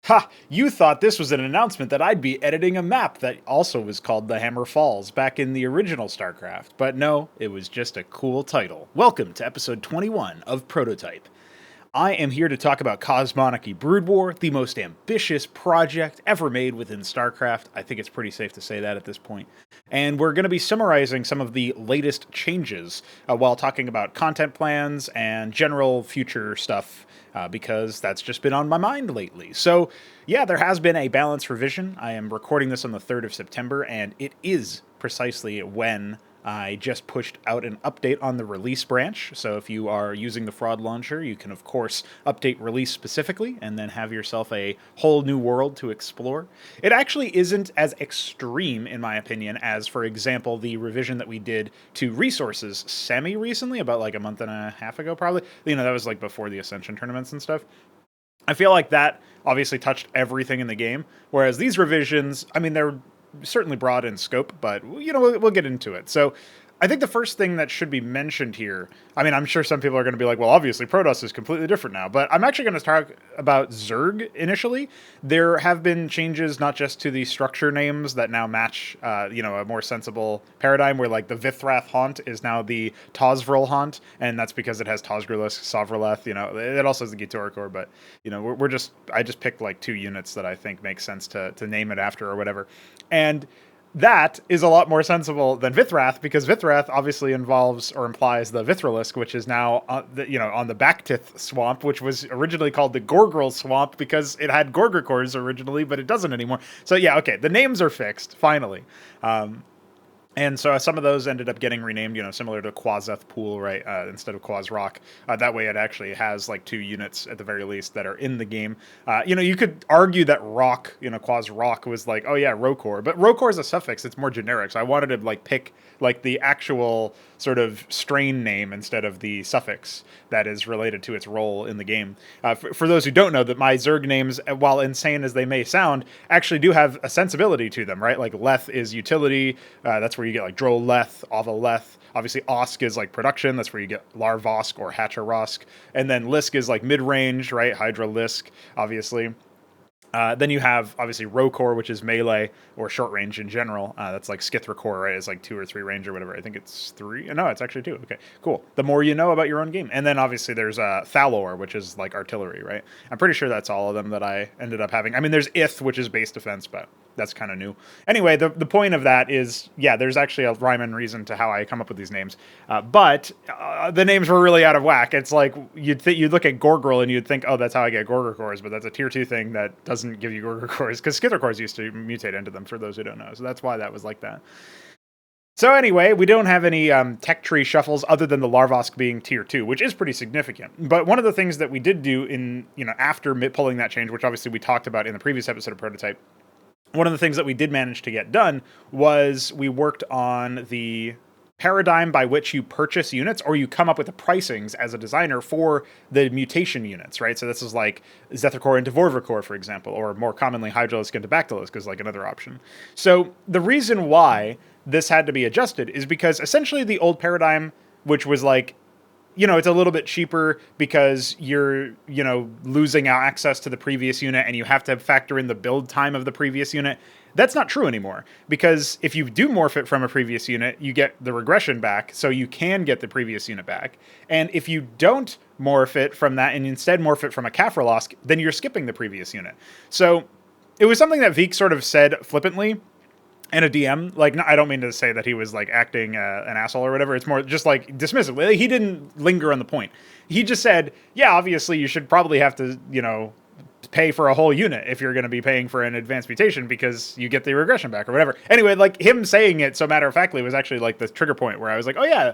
Ha! You thought this was an announcement that I'd be editing a map that also was called The Hammer Falls back in the original StarCraft, but no, it was just a cool title. Welcome to episode 21 of Pr0totype. I am here to talk about Cosmonarchy Brood War, the most ambitious project ever made within StarCraft. I think it's pretty safe to say that at this point. And we're going to be summarizing some of the latest changes while talking about content plans and general future stuff because that's just been on my mind lately. So, yeah, there has been a balance revision. I am recording this on the 3rd of September, and it is precisely when I just pushed out an update on the release branch. So if you are using the fraud launcher, you can, of course, update release specifically and then have yourself a whole new world to explore. It actually isn't as extreme, in my opinion, as, for example, the revision that we did to resources semi-recently, about like a month and a half ago, probably. You know, that was like before the Ascension tournaments and stuff. I feel like that obviously touched everything in the game, whereas these revisions, I mean, they're certainly broad in scope, but you know, we'll get into it. So I think the first thing that should be mentioned here, I mean, I'm sure some people are going to be like, well, obviously Protoss is completely different now, but I'm actually going to talk about Zerg initially. There have been changes not just to the structure names that now match, you know, a more sensible paradigm where like the Vithrath Haunt is now the Tosvril Haunt, and that's because it has Tosgrillisk, Sovraleth, you know, it also has the Gitoricor, but, you know, I just picked like 2 units that I think make sense to name it after or whatever. And that is a lot more sensible than Vithrath, because Vithrath obviously involves or implies the Vithrilisk, which is now you know, on the Backtith swamp, which was originally called the Gorgril swamp because it had Gorgricors originally, but it doesn't anymore. So yeah, okay, the names are fixed finally. And so some of those ended up getting renamed, you know, similar to Quazeth Pool, right, instead of Quazrock. That way it actually has, like, 2 units, at the very least, that are in the game. You know, you could argue that Rock, you know, Quazrock was like, oh, yeah, Rokor. But Rokor is a suffix. It's more generic. So I wanted to, like, pick, like, the actual sort of strain name instead of the suffix that is related to its role in the game. For those who don't know, that my Zerg names, while insane as they may sound, actually do have a sensibility to them, right? Like, Leth is utility. That's where you get like Droll Leth, Ava Leth. Obviously, Osk is like production. That's where you get Larvosk or Hatcherosk. And then Lisk is like mid-range, right? Hydra Lisk, obviously. Then you have, obviously, Rokor, which is melee or short range in general. That's like Skithrikor, right? It's like 2 or 3 range or whatever. I think it's 3. No, it's actually 2. Okay, cool. The more you know about your own game. And then, obviously, there's Thalor, which is like artillery, right? I'm pretty sure that's all of them that I ended up having. I mean, there's Ith, which is base defense, but that's kind of new. Anyway, the point of that is, yeah, there's actually a rhyme and reason to how I come up with these names. But the names were really out of whack. It's like you'd look at Gorgril and you'd think, oh, that's how I get Gorgricors, but that's a tier 2 thing that doesn't give you Gorgricors, because Skithrikors used to mutate into them, for those who don't know. So that's why that was like that. So anyway, we don't have any tech tree shuffles other than the Larvosk being tier 2, which is pretty significant. But one of the things that we did do in, you know, after pulling that change, which obviously we talked about in the previous episode of Pr0totype, one of the things that we did manage to get done was we worked on the paradigm by which you purchase units, or you come up with the pricings as a designer for the mutation units, right? So this is like Zethikor into Vorvikor, for example, or more commonly Hydralisk into Bactylisk is like another option. So the reason why this had to be adjusted is because essentially the old paradigm, which was like, you know, it's a little bit cheaper because you're, you know, losing access to the previous unit and you have to factor in the build time of the previous unit. That's not true anymore, because if you do morph it from a previous unit, you get the regression back, so you can get the previous unit back. And if you don't morph it from that and instead morph it from a Kafralosk, then you're skipping the previous unit. So it was something that Veek sort of said flippantly, and a DM, like, I don't mean to say that he was like acting an asshole or whatever. It's more just like dismissive. He didn't linger on the point. He just said, yeah, obviously you should probably have to, you know, pay for a whole unit if you're going to be paying for an advanced mutation because you get the regression back or whatever. Anyway, like him saying it so matter-of-factly was actually like the trigger point where I was like, oh yeah,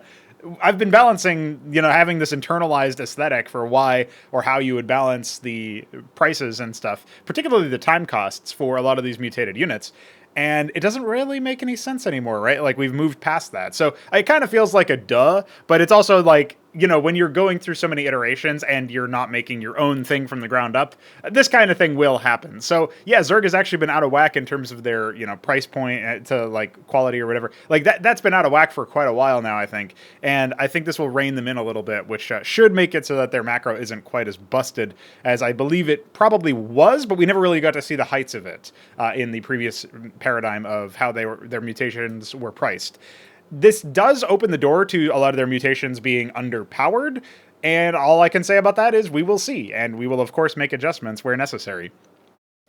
I've been balancing, you know, having this internalized aesthetic for why or how you would balance the prices and stuff, particularly the time costs for a lot of these mutated units. And it doesn't really make any sense anymore, right? Like, we've moved past that. So it kind of feels like a duh, but it's also like, when you're going through so many iterations and you're not making your own thing from the ground up, this kind of thing will happen. So yeah, Zerg has actually been out of whack in terms of their, price point to like quality or whatever. Like that's been out of whack for quite a while now, I think. And I think this will rein them in a little bit, which should make it so that their macro isn't quite as busted as I believe it probably was, but we never really got to see the heights of it in the previous paradigm of how their mutations were priced. This does open the door to a lot of their mutations being underpowered, and all I can say about that is we will see, and we will, of course, make adjustments where necessary.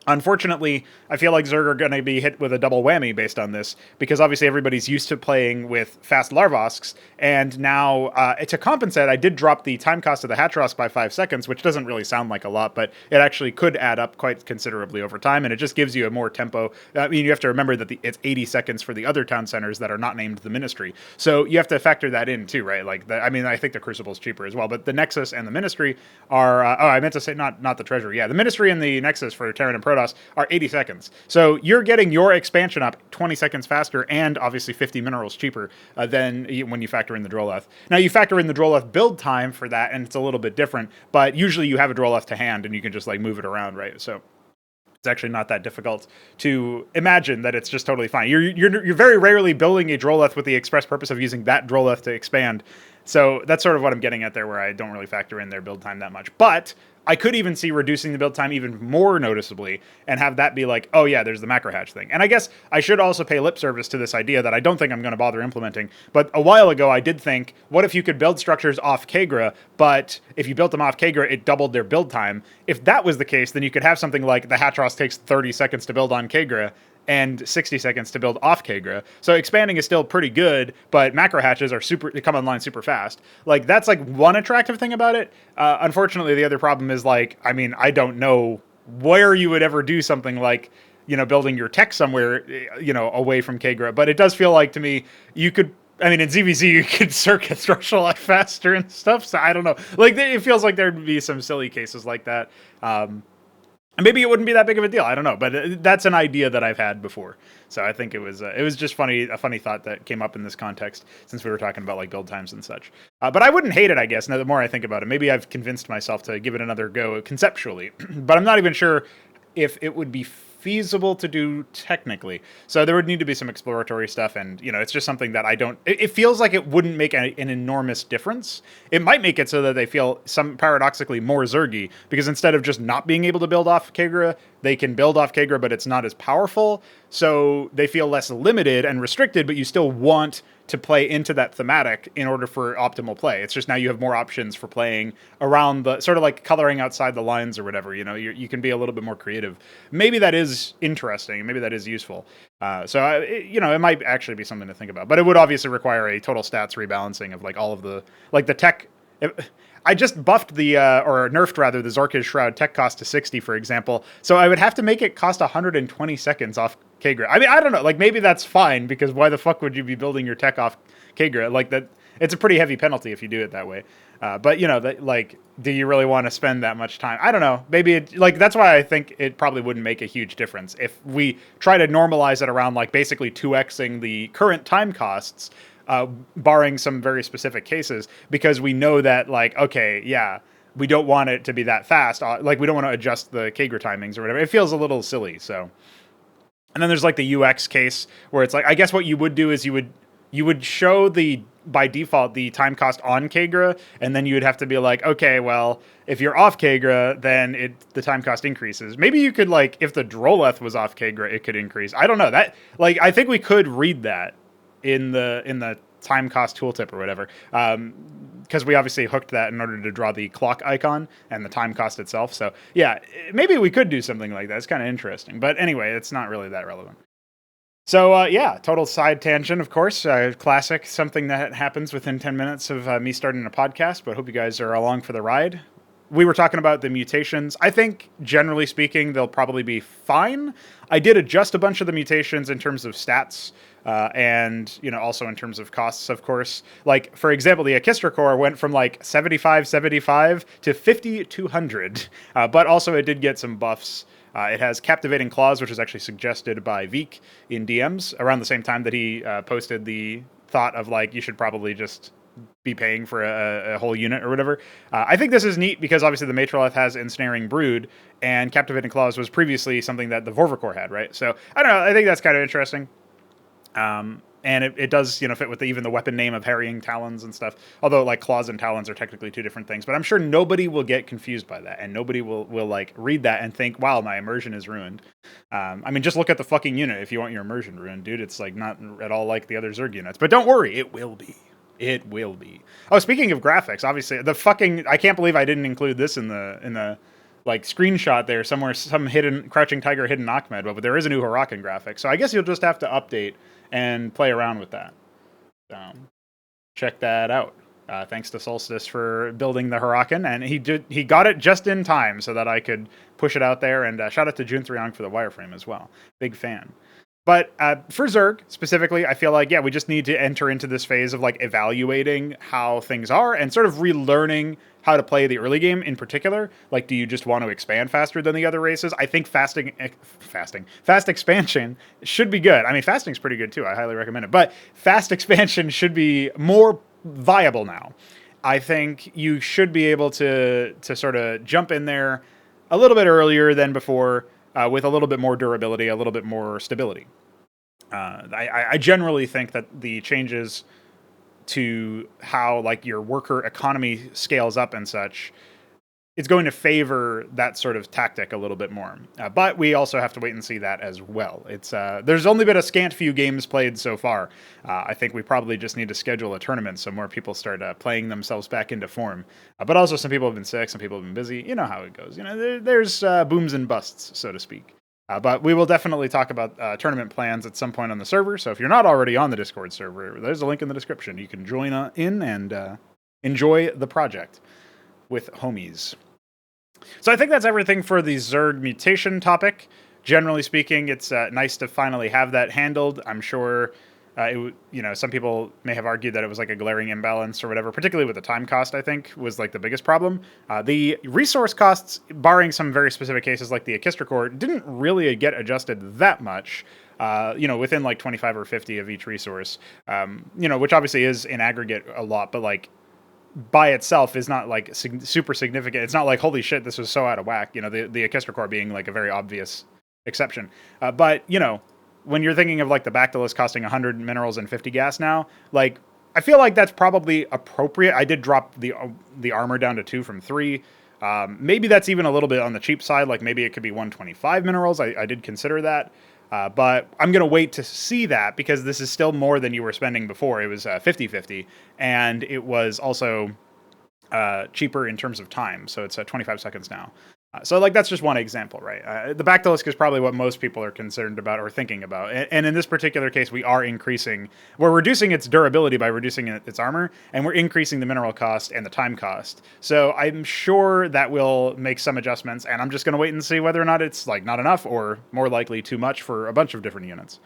Unfortunately, I feel like Zerg are going to be hit with a double whammy based on this, because obviously everybody's used to playing with fast Larvosks, and now, to compensate, I did drop the time cost of the Hatrosk by 5 seconds, which doesn't really sound like a lot, but it actually could add up quite considerably over time, and it just gives you a more tempo. I mean, you have to remember that it's 80 seconds for the other town centers that are not named the Ministry, so you have to factor that in too, right? Like, I think the Crucible's cheaper as well, but the Nexus and the Ministry are, I meant to say not the Treasury, yeah, the Ministry and the Nexus for Terran and Protoss are 80 seconds. So you're getting your expansion up 20 seconds faster and obviously 50 minerals cheaper than when you factor in the Droleth. Now you factor in the Droleth build time for that and it's a little bit different, but usually you have a Droleth to hand and you can just like move it around, right? So it's actually not that difficult to imagine that it's just totally fine. You're very rarely building a Droleth with the express purpose of using that Droleth to expand. So that's sort of what I'm getting at there, where I don't really factor in their build time that much. But I could even see reducing the build time even more noticeably and have that be like, oh yeah, there's the macro hatch thing. And I guess I should also pay lip service to this idea that I don't think I'm going to bother implementing. But a while ago, I did think, what if you could build structures off Kagra, but if you built them off Kagra, it doubled their build time. If that was the case, then you could have something like the Hatrosk takes 30 seconds to build on Kagra, and 60 seconds to build off Kagra. So expanding is still pretty good, but macro hatches are come online super fast. Like, that's like one attractive thing about it. Unfortunately, the other problem is like, I don't know where you would ever do something like, building your tech somewhere, away from Kagra. But it does feel like to me, you could, in ZVZ, you could circuit structure a lot faster and stuff. So I don't know. Like, it feels like there'd be some silly cases like that. Maybe it wouldn't be that big of a deal. I don't know, but that's an idea that I've had before. So I think it was just a funny thought that came up in this context since we were talking about like build times and such. But I wouldn't hate it, I guess. Now the more I think about it, maybe I've convinced myself to give it another go conceptually, but I'm not even sure if it would be feasible to do technically. So there would need to be some exploratory stuff, and it's just something that it feels like it wouldn't make an enormous difference. It might make it so that they feel some paradoxically more Zergy, because instead of just not being able to build off Kagra, they can build off Kagra, but it's not as powerful. So they feel less limited and restricted, but you still want to play into that thematic in order for optimal play. It's just now you have more options for playing around the sort of like coloring outside the lines or whatever. You can be a little bit more creative. Maybe that is interesting. Maybe that is useful. It might actually be something to think about. But it would obviously require a total stats rebalancing of like all of the tech. I just buffed or nerfed rather, the Zork's Shroud tech cost to 60, for example. So I would have to make it cost 120 seconds off Kagra. I don't know. Like, maybe that's fine, because why the fuck would you be building your tech off Kagra? Like, that, it's a pretty heavy penalty if you do it that way. But do you really want to spend that much time? I don't know. Maybe that's why I think it probably wouldn't make a huge difference if we try to normalize it around like basically 2xing the current time costs. Barring some very specific cases, because we know that, like, okay, yeah, we don't want it to be that fast. Like, we don't want to adjust the Kagra timings or whatever. It feels a little silly, so. And then there's, like, the UX case, where it's like, I guess what you would do is you would show by default, the time cost on Kagra, and then you would have to be like, okay, well, if you're off Kagra, then the time cost increases. Maybe you could, like, if the Droleth was off Kagra, it could increase. I don't know. That, like, I think we could read that in the time cost tooltip or whatever, because we obviously hooked that in order to draw the clock icon and the time cost itself. So yeah, maybe we could do something like that. It's kind of interesting, but anyway, it's not really that relevant. So yeah, total side tangent, of course, classic, something that happens within 10 minutes of me starting a podcast, but hope you guys are along for the ride. We were talking about the mutations. I think, generally speaking, they'll probably be fine. I did adjust a bunch of the mutations in terms of stats, and also in terms of costs, of course. Like, for example, the Akistra core went from like 75 to 5200, but also it did get some buffs. It has Captivating Claws, which was actually suggested by Veek in DMs around the same time that he posted the thought of like, you should probably just be paying for a whole unit or whatever. I think this is neat because obviously the Matrolith has Ensnaring Brood, and Captivating Claws was previously something that the Vorvikor had, right? So I don't know. I think that's kind of interesting. And it does, fit with even the weapon name of Harrying Talons and stuff. Although, like, Claws and Talons are technically two different things. But I'm sure nobody will get confused by that. And nobody will like, read that and think, wow, my immersion is ruined. I mean, just look at the fucking unit if you want your immersion ruined, dude. It's, like, not at all like the other Zerg units. But don't worry, it will be. It will be. Oh, speaking of graphics, obviously, I can't believe I didn't include this in the like, screenshot there somewhere, some hidden Crouching Tiger, hidden Ackmed, but there is a new Hurakan graphic. So I guess you'll just have to update and play around with that. Check that out. Thanks to Solstice for building the Hurakan, and he got it just in time so that I could push it out there. And shout out to June Threong for the wireframe as well. Big fan. But for Zerg specifically, I feel like, we just need to enter into this phase of, like, evaluating how things are and sort of relearning how to play the early game in particular. Like, do you just want to expand faster than the other races? I think fast expansion should be good. I mean, fasting's pretty good too. I highly recommend it. But fast expansion should be more viable now. I think you should be able to sort of jump in there a little bit earlier than before, with a little bit more durability, a little bit more stability. I generally think that the changes to how, like, your worker economy scales up and such, it's going to favor that sort of tactic a little bit more. But we also have to wait and see that as well. It's there's only been a scant few games played so far. I think we probably just need to schedule a tournament so more people start playing themselves back into form. But also some people have been sick, some people have been busy. You know how it goes. There's booms and busts, so to speak. But we will definitely talk about tournament plans at some point on the server. So if you're not already on the Discord server, there's a link in the description. You can join in and enjoy the project with homies. So I think that's everything for the Zerg mutation topic. Generally speaking, it's nice to finally have that handled. I'm sure, some people may have argued that it was like a glaring imbalance or whatever, particularly with the time cost, I think, was like the biggest problem. The resource costs, barring some very specific cases like the Akistra core, didn't really get adjusted that much. Within like 25 or 50 of each resource, which obviously is in aggregate a lot, but like, by itself is not like super significant. It's not like, holy shit, this was so out of whack. The Akistra core being like a very obvious exception. But when you're thinking of like the Bactylus costing 100 minerals and 50 gas now, like, I feel like that's probably appropriate. I did drop the armor down to 2 from 3. Maybe that's even a little bit on the cheap side. Like maybe it could be 125 minerals. I did consider that. But I'm going to wait to see that because this is still more than you were spending before. It was 50-50, and it was also cheaper in terms of time. So it's 25 seconds now. So like that's just one example, right? The Bactylus is probably what most people are concerned about or thinking about. And in this particular case, we're reducing its durability by reducing its armor, and we're increasing the mineral cost and the time cost. So I'm sure that will make some adjustments, and I'm just going to wait and see whether or not it's like not enough or more likely too much for a bunch of different units.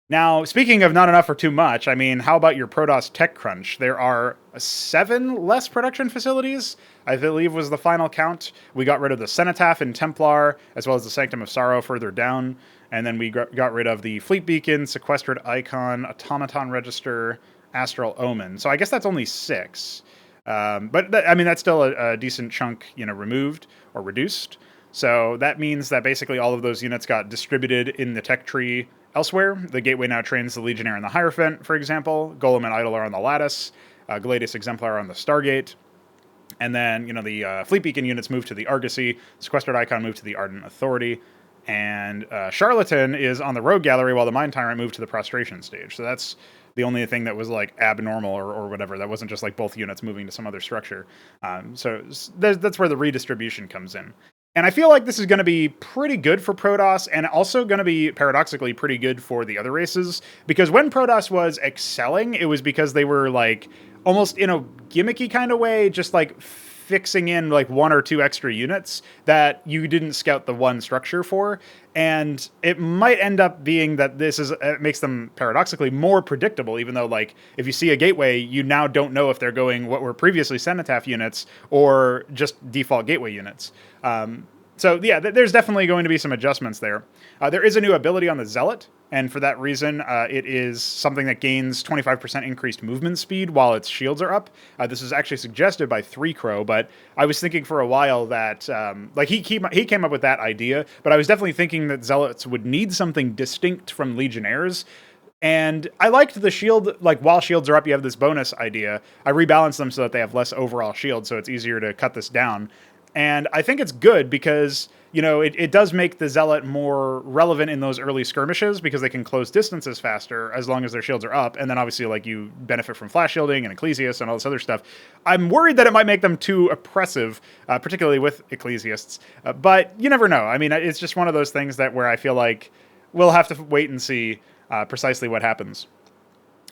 Now, speaking of not enough or too much, I mean, how about your Protoss tech crunch? There are 7 less production facilities, I believe was the final count. We got rid of the Cenotaph and Templar, as well as the Sanctum of Sorrow further down. And then we got rid of the Fleet Beacon, Sequestered Icon, Automaton Register, Astral Omen. So I guess that's only 6. But that's still a decent chunk, removed or reduced. So that means that basically all of those units got distributed in the tech tree elsewhere. The Gateway now trains the Legionnaire and the Hierophant, for example. Golem and Idol are on the Lattice. Gladius Exemplar on the Stargate. And then, the Fleet Beacon units move to the Argosy. Sequestered Icon moved to the Ardent Authority. And Charlatan is on the Rogue Gallery while the Mind Tyrant moved to the Prostration stage. So that's the only thing that was like abnormal or whatever. That wasn't just like both units moving to some other structure. So that's where the redistribution comes in. And I feel like this is going to be pretty good for Protoss and also going to be paradoxically pretty good for the other races, because when Protoss was excelling, it was because they were like almost in a gimmicky kind of way, just like fixing in like 1 or 2 extra units that you didn't scout the one structure for. And it might end up being that it makes them paradoxically more predictable, even though like if you see a gateway, you now don't know if they're going what were previously Cenotaph units or just default gateway units. So yeah, there's definitely going to be some adjustments there. There is a new ability on the Zealot, and for that reason, it is something that gains 25% increased movement speed while its shields are up. This is actually suggested by Pr0totype, but I was thinking for a while that like he came up with that idea, but I was definitely thinking that Zealots would need something distinct from Legionnaires. And I liked the shield, like while shields are up, you have this bonus idea. I rebalanced them so that they have less overall shield, so it's easier to cut this down. And I think it's good because, you know, it does make the Zealot more relevant in those early skirmishes because they can close distances faster as long as their shields are up. And then obviously, like, you benefit from flash shielding and Ecclesiasts and all this other stuff. I'm worried that it might make them too oppressive, particularly with Ecclesiasts. But you never know. I mean, it's just one of those things that where I feel like we'll have to wait and see precisely what happens.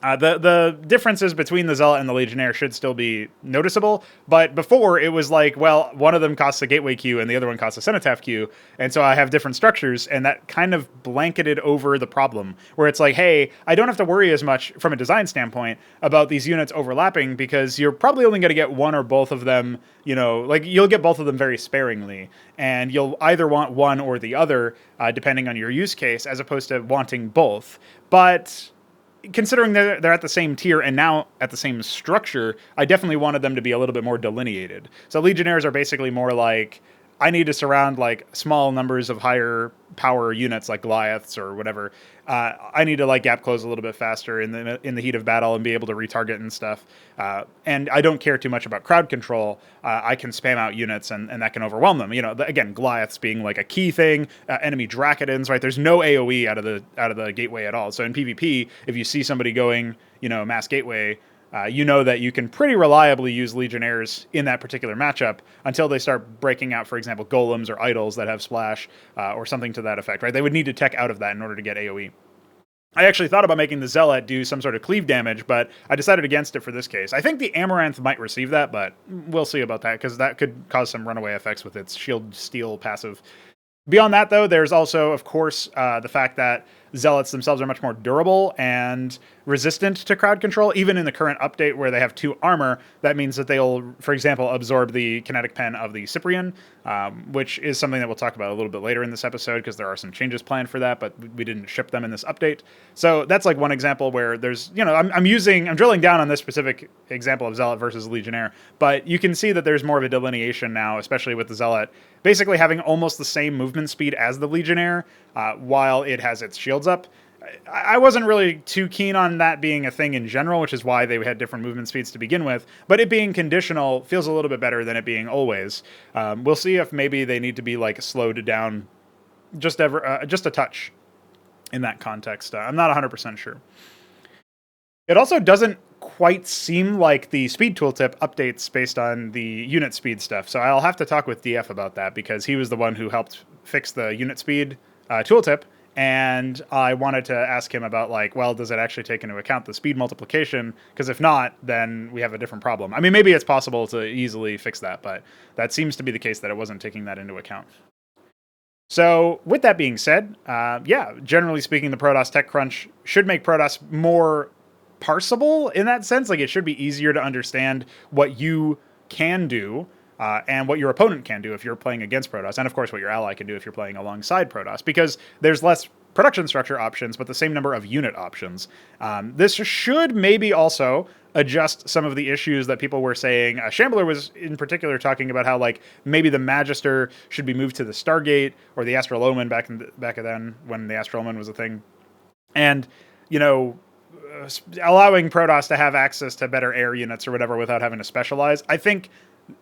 The differences between the Zealot and the Legionnaire should still be noticeable, but before it was like, well, one of them costs a gateway queue and the other one costs a cenotaph queue, and so I have different structures, and that kind of blanketed over the problem, where it's like, hey, I don't have to worry as much from a design standpoint about these units overlapping, because you're probably only going to get one or both of them, you know, like, you'll get both of them very sparingly, and you'll either want one or the other, depending on your use case, as opposed to wanting both. But considering they're at the same tier and now at the same structure, I definitely wanted them to be a little bit more delineated. So Legionnaires are basically more like, I need to surround like small numbers of higher power units like Goliaths or whatever. I need to like gap close a little bit faster in the heat of battle and be able to retarget and stuff. And I don't care too much about crowd control. I can spam out units and that can overwhelm them. You know, again, Goliaths being like a key thing. Enemy Drakodons, right? There's no AOE out of the gateway at all. So in PvP, if you see somebody going, you know, mass gateway, you know that you can pretty reliably use Legionnaires in that particular matchup until they start breaking out, for example, golems or idols that have splash or something to that effect, right? They would need to tech out of that in order to get AoE. I actually thought about making the Zealot do some sort of cleave damage, but I decided against it for this case. I think the Amaranth might receive that, but we'll see about that, because that could cause some runaway effects with its shield steal passive. Beyond that, though, there's also, of course, the fact that Zealots themselves are much more durable and resistant to crowd control. Even in the current update where they have 2 armor, that means that they'll, for example, absorb the kinetic pen of the Cyprian, which is something that we'll talk about a little bit later in this episode, because there are some changes planned for that, but we didn't ship them in this update. So that's like one example where there's, you know, I'm drilling down on this specific example of Zealot versus Legionnaire, but you can see that there's more of a delineation now, especially with the Zealot basically having almost the same movement speed as the Legionnaire, while it has its shields up. I wasn't really too keen on that being a thing in general, which is why they had different movement speeds to begin with, but it being conditional feels a little bit better than it being always. We'll see if maybe they need to be like slowed down just a touch in that context. I'm not 100% sure. It also doesn't quite seem like the speed tooltip updates based on the unit speed stuff, so I'll have to talk with DF about that, because he was the one who helped fix the unit speed tooltip, and I wanted to ask him about, like, well, does it actually take into account the speed multiplication? Because if not, then we have a different problem. I mean, maybe it's possible to easily fix that, but that seems to be the case, that it wasn't taking that into account. So with that being said, yeah, generally speaking, the Protoss tech crunch should make Protoss more parsable in that sense. Like, it should be easier to understand what you can do and what your opponent can do if you're playing against Protoss, and of course what your ally can do if you're playing alongside Protoss, because there's less production structure options, but the same number of unit options. This should maybe also adjust some of the issues that people were saying. Shambler was in particular talking about how, like, maybe the Magister should be moved to the Stargate or the Astral Omen back then when the Astral Omen was a thing, and, you know, allowing Protoss to have access to better air units or whatever without having to specialize. I think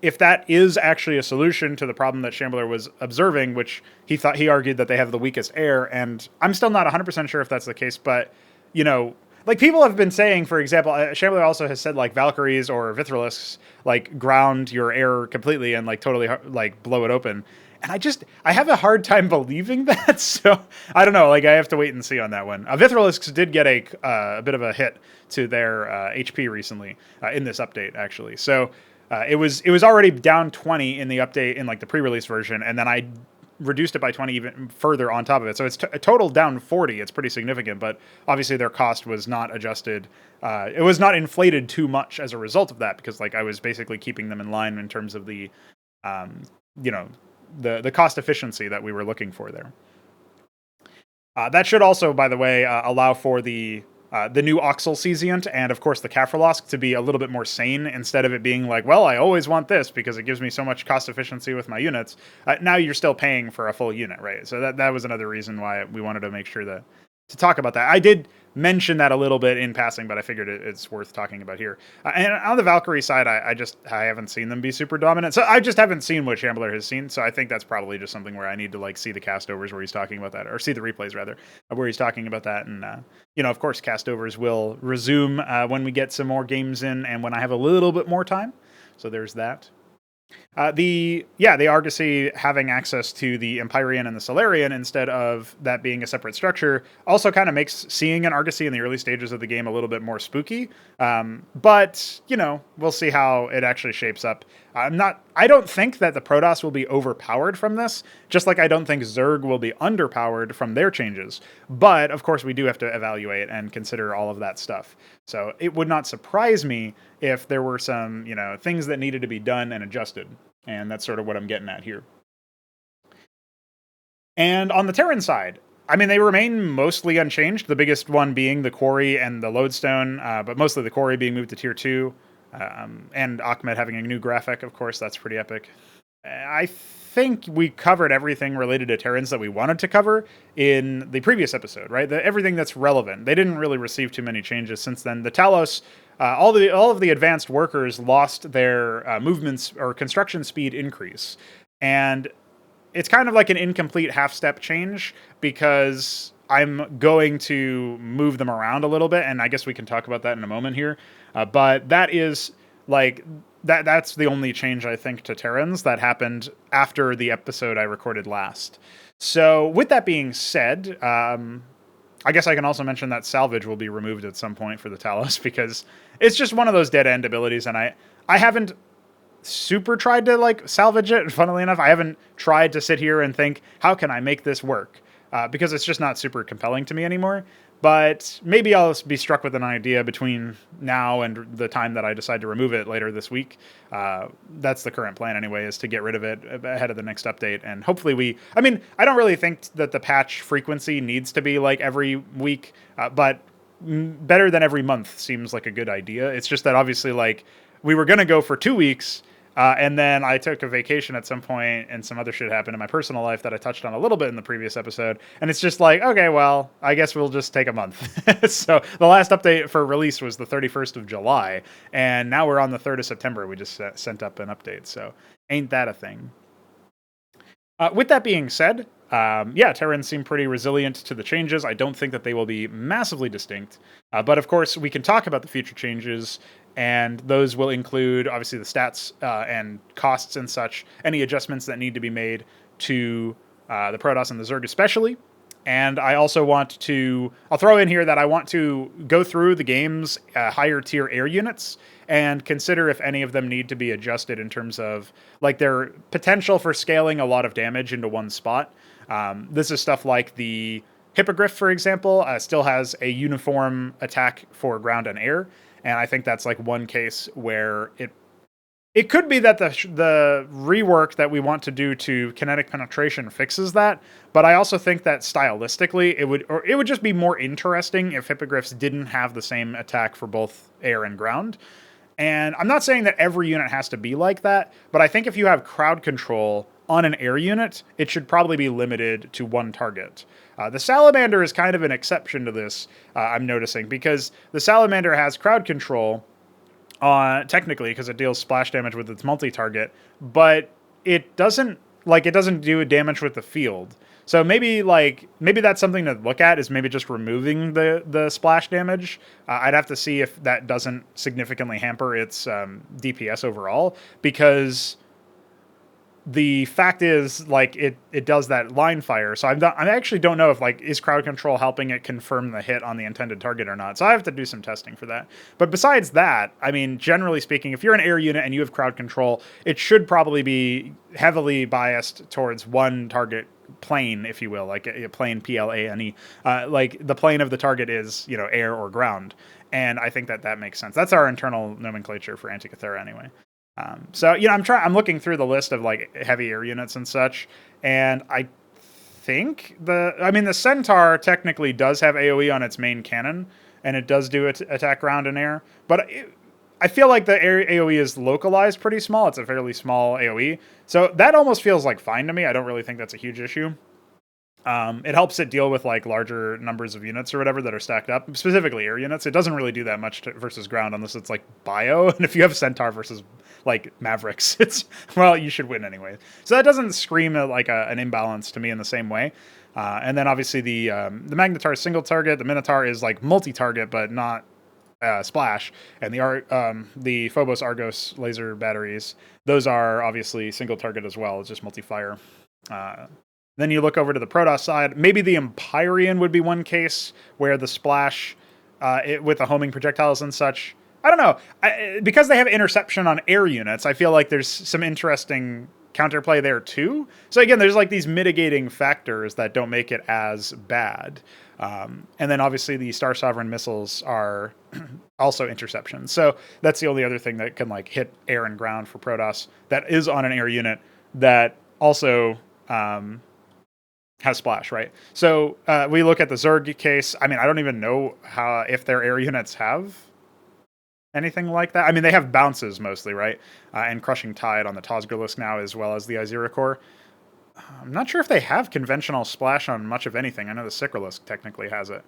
if that is actually a solution to the problem that Shambler was observing, which he argued that they have the weakest air, and I'm still not 100% sure if that's the case, but, you know, like, people have been saying, for example, Shambler also has said, like, Valkyries or Vithrilisks, like, ground your air completely and, like, totally, like, blow it open. And I have a hard time believing that, so I don't know. Like, I have to wait and see on that one. Vithrilisks did get a bit of a hit to their HP recently in this update, actually. So it was already down 20 in the update in, like, the pre-release version, and then I reduced it by 20 even further on top of it. So it's a total down 40. It's pretty significant, but obviously their cost was not adjusted. It was not inflated too much as a result of that, because, like, I was basically keeping them in line in terms of the, you know, the cost efficiency that we were looking for there. That should also, by the way, allow for the new Oxel Cesiant and, of course, the Kafralosk to be a little bit more sane instead of it being like, well, I always want this because it gives me so much cost efficiency with my units. Now you're still paying for a full unit, right? So that was another reason why we wanted to make sure to talk about that. I did mention that a little bit in passing, but I figured it's worth talking about here. And on the Valkyrie side, I haven't seen them be super dominant. So I just haven't seen what Shambler has seen. So I think that's probably just something where I need to like see the castovers where he's talking about that, or see the replays rather, where he's talking about that. And, of course, castovers will resume when we get some more games in and when I have a little bit more time. So there's that. The Argosy having access to the Empyrean and the Solarian instead of that being a separate structure also kind of makes seeing an Argosy in the early stages of the game a little bit more spooky. But, we'll see how it actually shapes up. I don't think that the Protoss will be overpowered from this, just like I don't think Zerg will be underpowered from their changes. But, of course, we do have to evaluate and consider all of that stuff. So it would not surprise me if there were some, things that needed to be done and adjusted. And that's sort of what I'm getting at here. And on the Terran side, they remain mostly unchanged, the biggest one being the Quarry and the Lodestone, but mostly the Quarry being moved to Tier 2, and Ackmed having a new graphic, of course, that's pretty epic. I think we covered everything related to Terrans that we wanted to cover in the previous episode, right? Everything that's relevant. They didn't really receive too many changes since then. The Talos, all of the advanced workers lost their movements or construction speed increase. And it's kind of like an incomplete half-step change because I'm going to move them around a little bit, and I guess we can talk about that in a moment here. But that is like... That's the only change, I think, to Terrans that happened after the episode I recorded last. So with that being said, I guess I can also mention that salvage will be removed at some point for the Talos because it's just one of those dead-end abilities, and I haven't super tried to salvage it. Funnily enough, I haven't tried to sit here and think, how can I make this work? Because it's just not super compelling to me anymore. But maybe I'll be struck with an idea between now and the time that I decide to remove it later this week. That's the current plan anyway, is to get rid of it ahead of the next update. And hopefully I don't really think that the patch frequency needs to be every week, but better than every month seems like a good idea. It's just that obviously we were going to go for 2 weeks. And then I took a vacation at some point and some other shit happened in my personal life that I touched on a little bit in the previous episode. And it's just okay, well, I guess we'll just take a month. So the last update for release was the 31st of July. And now we're on the 3rd of September. We just sent up an update. So ain't that a thing? With that being said, Terrans seem pretty resilient to the changes. I don't think that they will be massively distinct. But of course, we can talk about the future changes, and those will include, obviously, the stats and costs and such, any adjustments that need to be made to the Protoss and the Zerg especially. And I also I'll throw in here that I want to go through the game's higher tier air units and consider if any of them need to be adjusted in terms of their potential for scaling a lot of damage into one spot. This is stuff like the Hippogriff, for example, still has a uniform attack for ground and air. And I think that's one case where it could be that the rework that we want to do to kinetic penetration fixes that, but I also think that stylistically it would just be more interesting if Hippogriffs didn't have the same attack for both air and ground. And I'm not saying that every unit has to be like that, but I think if you have crowd control on an air unit, it should probably be limited to one target. The Salamander is kind of an exception to this, I'm noticing, because the Salamander has crowd control, technically, because it deals splash damage with its multi-target, but it doesn't do damage with the field. So maybe that's something to look at, is maybe just removing the splash damage. I'd have to see if that doesn't significantly hamper its DPS overall, because the fact is, it does that line fire. So I actually don't know if, is crowd control helping it confirm the hit on the intended target or not. So I have to do some testing for that. But besides that, generally speaking, if you're an air unit and you have crowd control, it should probably be heavily biased towards one target plane, if you will, like a plane, plane. The plane of the target is, air or ground. And I think that makes sense. That's our internal nomenclature for Antikythera anyway. So, I'm looking through the list of like heavy air units and such, and I think the Centaur technically does have AoE on its main cannon, and it does do attack ground and air, but I feel like the AoE is localized pretty small. It's a fairly small AoE, so that almost feels like fine to me. I don't really think that's a huge issue. It helps it deal with like larger numbers of units or whatever that are stacked up, specifically air units. It doesn't really do that much versus ground unless it's like bio. And if you have Centaur versus like Mavericks, you should win anyway. So that doesn't scream like an imbalance to me in the same way. And then obviously the Magnetar is single target. The Minotaur is like multi-target, but not splash. And the Phobos Argos laser batteries, those are obviously single target as well. It's just multi-fire. Then you look over to the Protoss side. Maybe the Empyrean would be one case where the splash with the homing projectiles and such. I don't know. Because they have interception on air units, I feel like there's some interesting counterplay there too. So again, there's like these mitigating factors that don't make it as bad. And then obviously the Star Sovereign missiles are also interception. So that's the only other thing that can like hit air and ground for Protoss that is on an air unit that also has splash, right? So we look at the Zerg case. I mean, I don't even know if their air units have anything like that. I mean, they have bounces mostly, right? And Crushing Tide on the Tozgurlisk now, as well as the Izira core. I'm not sure if they have conventional splash on much of anything. I know the Sikralisk technically has it.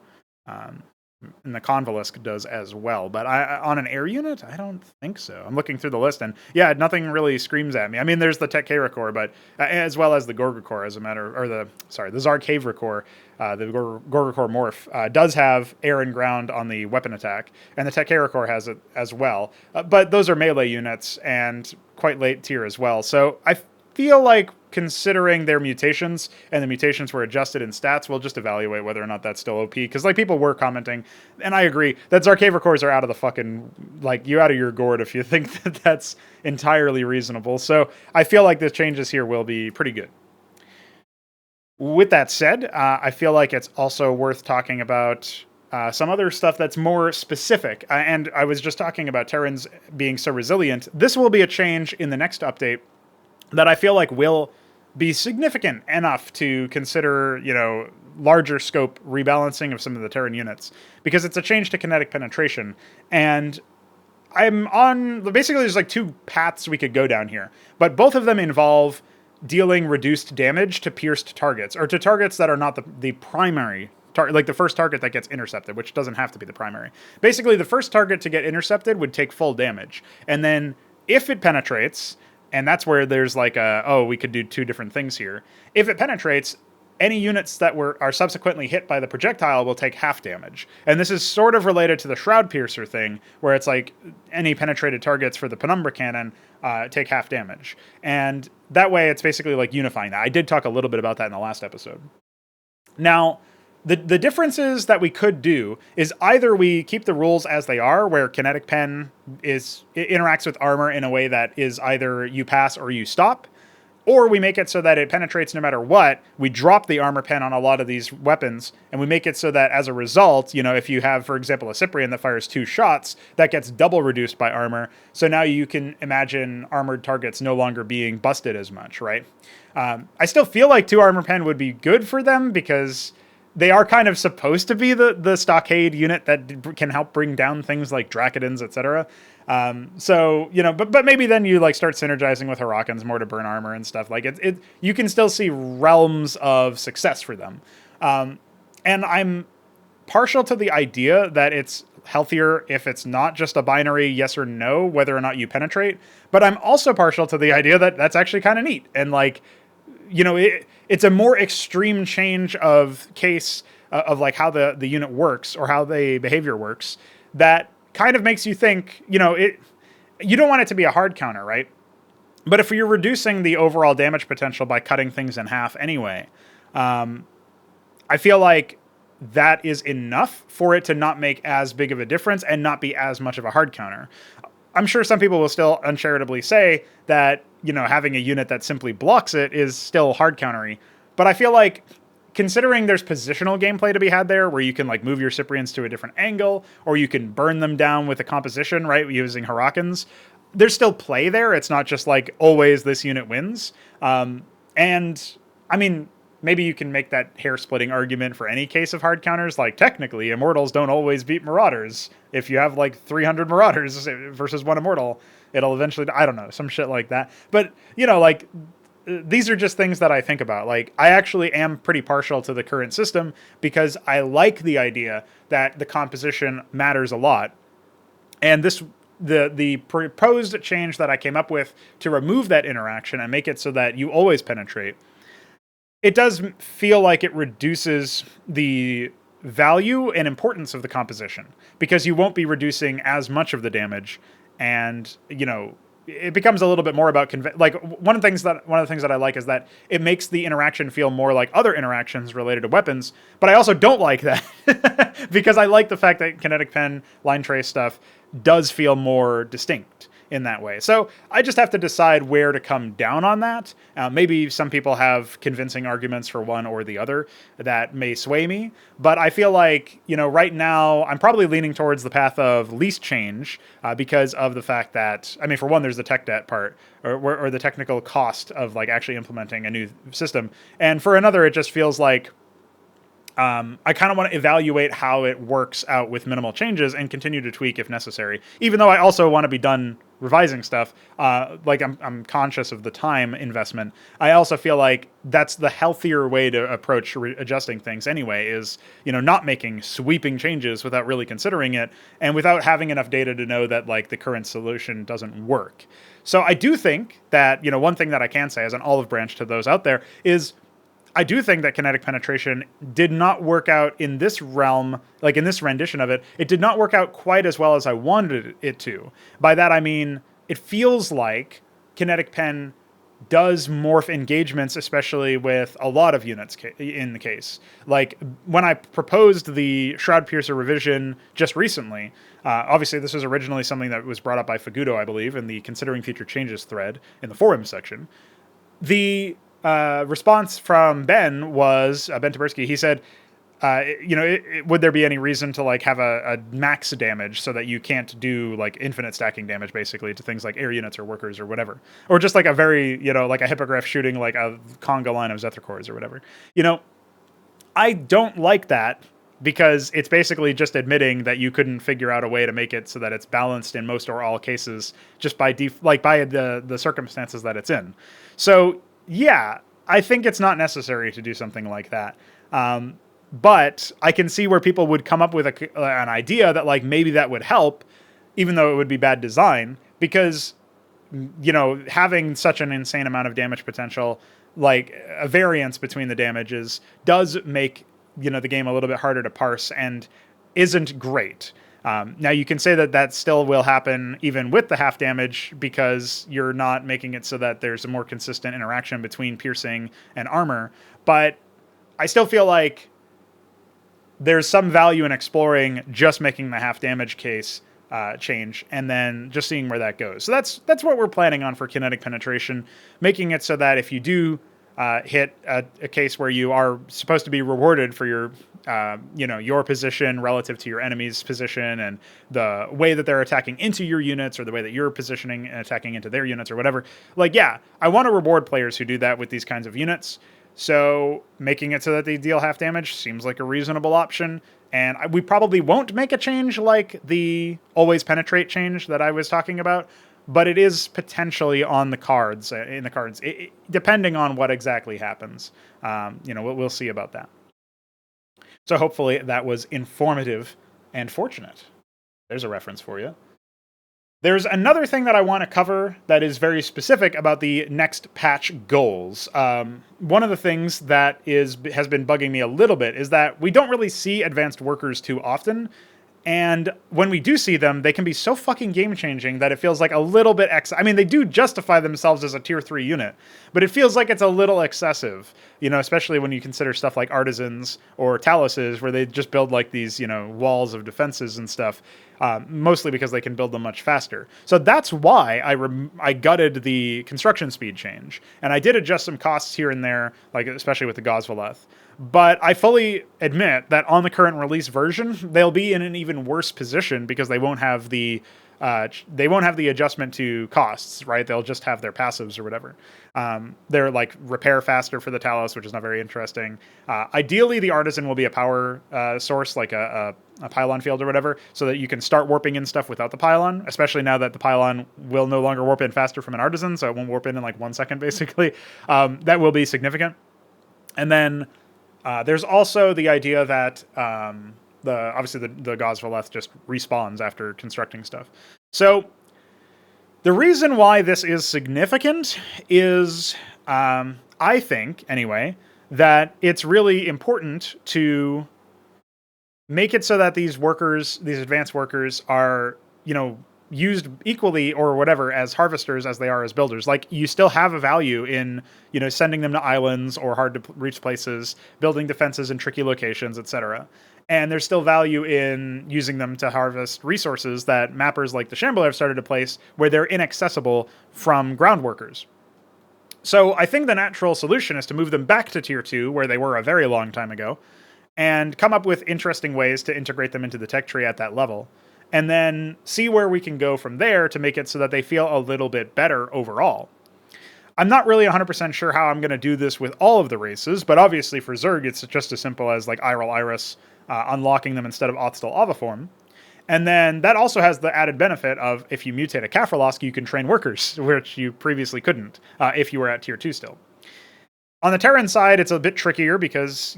And the Convalisk does as well. But on an air unit, I don't think so. I'm looking through the list, and yeah, nothing really screams at me. I mean, there's the Tekera core, but as well as the Gorga core, the Zarkavra core, the Gorga core morph does have air and ground on the weapon attack, and the Tekera core has it as well. But those are melee units and quite late tier as well. So I feel like, considering their mutations and the mutations were adjusted in stats, we'll just evaluate whether or not that's still OP. Because like people were commenting, and I agree, that Zarkavra cores are out of the fucking, like, you out of your gourd if you think that that's entirely reasonable. So I feel like the changes here will be pretty good. With that said, I feel like it's also worth talking about some other stuff that's more specific. And I was just talking about Terrans being so resilient. This will be a change in the next update that I feel like will be significant enough to consider, larger scope rebalancing of some of the Terran units, because it's a change to kinetic penetration. And basically there's like two paths we could go down here, but both of them involve dealing reduced damage to pierced targets, or to targets that are not the primary target, like the first target that gets intercepted, which doesn't have to be the primary. Basically, the first target to get intercepted would take full damage. And then if it penetrates, and that's where there's like we could do two different things here. If it penetrates, any units that are subsequently hit by the projectile will take half damage. And this is sort of related to the Shroud Piercer thing, where it's like any penetrated targets for the Penumbra cannon take half damage. And that way it's basically like unifying that. I did talk a little bit about that in the last episode. Now, the differences that we could do is either we keep the rules as they are, where kinetic pen interacts with armor in a way that is either you pass or you stop, or we make it so that it penetrates no matter what. We drop the armor pen on a lot of these weapons, and we make it so that as a result, if you have, for example, a Cyprian that fires 2 shots, that gets double reduced by armor. So now you can imagine armored targets no longer being busted as much, right? I still feel like 2 armor pen would be good for them, because they are kind of supposed to be the stockade unit that can help bring down things like Dracodons, etc. But maybe then you like start synergizing with Hurricans more to burn armor and stuff. Like you can still see realms of success for them. And I'm partial to the idea that it's healthier if it's not just a binary yes or no, whether or not you penetrate. But I'm also partial to the idea that that's actually kind of neat. And like, it's a more extreme change of case of like how the unit works or how the behavior works that kind of makes you think, you don't want it to be a hard counter, right? But if you're reducing the overall damage potential by cutting things in half anyway, I feel like that is enough for it to not make as big of a difference and not be as much of a hard counter. I'm sure some people will still uncharitably say that, having a unit that simply blocks it is still hard countery. But I feel like, considering there's positional gameplay to be had there, where you can like move your Cyprians to a different angle, or you can burn them down with a composition, right, using Hurricans, there's still play there. It's not just like always this unit wins. And I mean, maybe you can make that hair-splitting argument for any case of hard counters. Like, technically, Immortals don't always beat Marauders. If you have, like, 300 Marauders versus one Immortal, it'll eventually... I don't know, some shit like that. But, you know, like, these are just things that I think about. Like, I actually am pretty partial to the current system because I like the idea that the composition matters a lot. And the proposed change that I came up with to remove that interaction and make it so that you always penetrate, it does feel like it reduces the value and importance of the composition because you won't be reducing as much of the damage, and you know, it becomes a little bit more about like one of the things that I like is that it makes the interaction feel more like other interactions related to weapons. But I also don't like that because I like the fact that kinetic pen line trace stuff does feel more distinct in that way. So I just have to decide where to come down on that. Maybe some people have convincing arguments for one or the other that may sway me, but I feel like, you know, right now I'm probably leaning towards the path of least change because of the fact that, I mean, for one, there's the tech debt part or the technical cost of like actually implementing a new system. And for another, it just feels like I kind of want to evaluate how it works out with minimal changes and continue to tweak if necessary, even though I also want to be done revising stuff. Like I'm conscious of the time investment. I also feel like that's the healthier way to approach adjusting things anyway, is, you know, not making sweeping changes without really considering it and without having enough data to know that like the current solution doesn't work. So I do think that, you know, one thing that I can say as an olive branch to those out there is I do think that kinetic penetration did not work out in this realm, like in this rendition of it. It did not work out quite as well as I wanted it to. By that, I mean, it feels like kinetic pen does morph engagements, especially with a lot of units in the case. Like when I proposed the Shroud Piercer revision just recently, obviously this was originally something that was brought up by Fagudo, I believe, in the Considering Future Changes thread in the forum section. The response from Ben was Ben Taberski. He said, you know, would there be any reason to like have a max damage so that you can't do like infinite stacking damage basically to things like air units or workers or whatever, or just like a very, you know, like a hippogriff shooting like a conga line of Zethicors or whatever. You know, I don't like that because it's basically just admitting that you couldn't figure out a way to make it so that it's balanced in most or all cases just by by the circumstances that it's in. So yeah, I think it's not necessary to do something like that. But I can see where people would come up with an idea that like maybe that would help, even though it would be bad design, because, you know, having such an insane amount of damage potential, like a variance between the damages does make, you know, the game a little bit harder to parse and isn't great. Now you can say that that still will happen even with the half damage because you're not making it so that there's a more consistent interaction between piercing and armor. But I still feel like there's some value in exploring just making the half damage case change and then just seeing where that goes. So that's what we're planning on for kinetic penetration, making it so that if you do hit a case where you are supposed to be rewarded for your, you know, your position relative to your enemy's position and the way that they're attacking into your units or the way that you're positioning and attacking into their units or whatever. Like, yeah, I want to reward players who do that with these kinds of units. So making it so that they deal half damage seems like a reasonable option. And we probably won't make a change like the always penetrate change that I was talking about, but it is potentially on the cards, depending on what exactly happens. You know, we'll see about that. So hopefully that was informative and fortunate. There's a reference for you. There's another thing that I want to cover that is very specific about the next patch goals. One of the things that has been bugging me a little bit is that we don't really see advanced workers too often. And when we do see them, they can be so fucking game-changing that it feels like a little bit I mean, they do justify themselves as a tier 3 unit, but it feels like it's a little excessive, you know, especially when you consider stuff like Artisans or Taluses, where they just build like these, you know, walls of defenses and stuff, mostly because they can build them much faster. So that's why I gutted the construction speed change, and I did adjust some costs here and there, like especially with the Gosvaleth. But I fully admit that on the current release version, they'll be in an even worse position because they won't have the they won't have the adjustment to costs, right? They'll just have their passives or whatever. They're like repair faster for the Talos, which is not very interesting. Ideally, the Artisan will be a power source, like a pylon field or whatever, so that you can start warping in stuff without the pylon, especially now that the pylon will no longer warp in faster from an Artisan, so it won't warp in like 1 second, basically. That will be significant. And then there's also the idea that obviously the Gosvaleth just respawns after constructing stuff. So the reason why this is significant is, I think, anyway, that it's really important to make it so that these workers, these advanced workers, are, used equally or whatever as harvesters as they are as builders. Like, you still have a value in, sending them to islands or hard to reach places, building defenses in tricky locations, etc. And there's still value in using them to harvest resources that mappers like the Shambler have started to place where they're inaccessible from ground workers. So I think the natural solution is to move them back to Tier 2, where they were a very long time ago, and come up with interesting ways to integrate them into the tech tree at that level. And then see where we can go from there to make it so that they feel a little bit better overall. I'm not really 100% sure how I'm going to do this with all of the races, but obviously for Zerg, it's just as simple as like Iral Iris, unlocking them instead of Othstal Oviform. And then that also has the added benefit of if you mutate a Kafralosk, you can train workers, which you previously couldn't if you were at Tier 2 still. On the Terran side, it's a bit trickier because,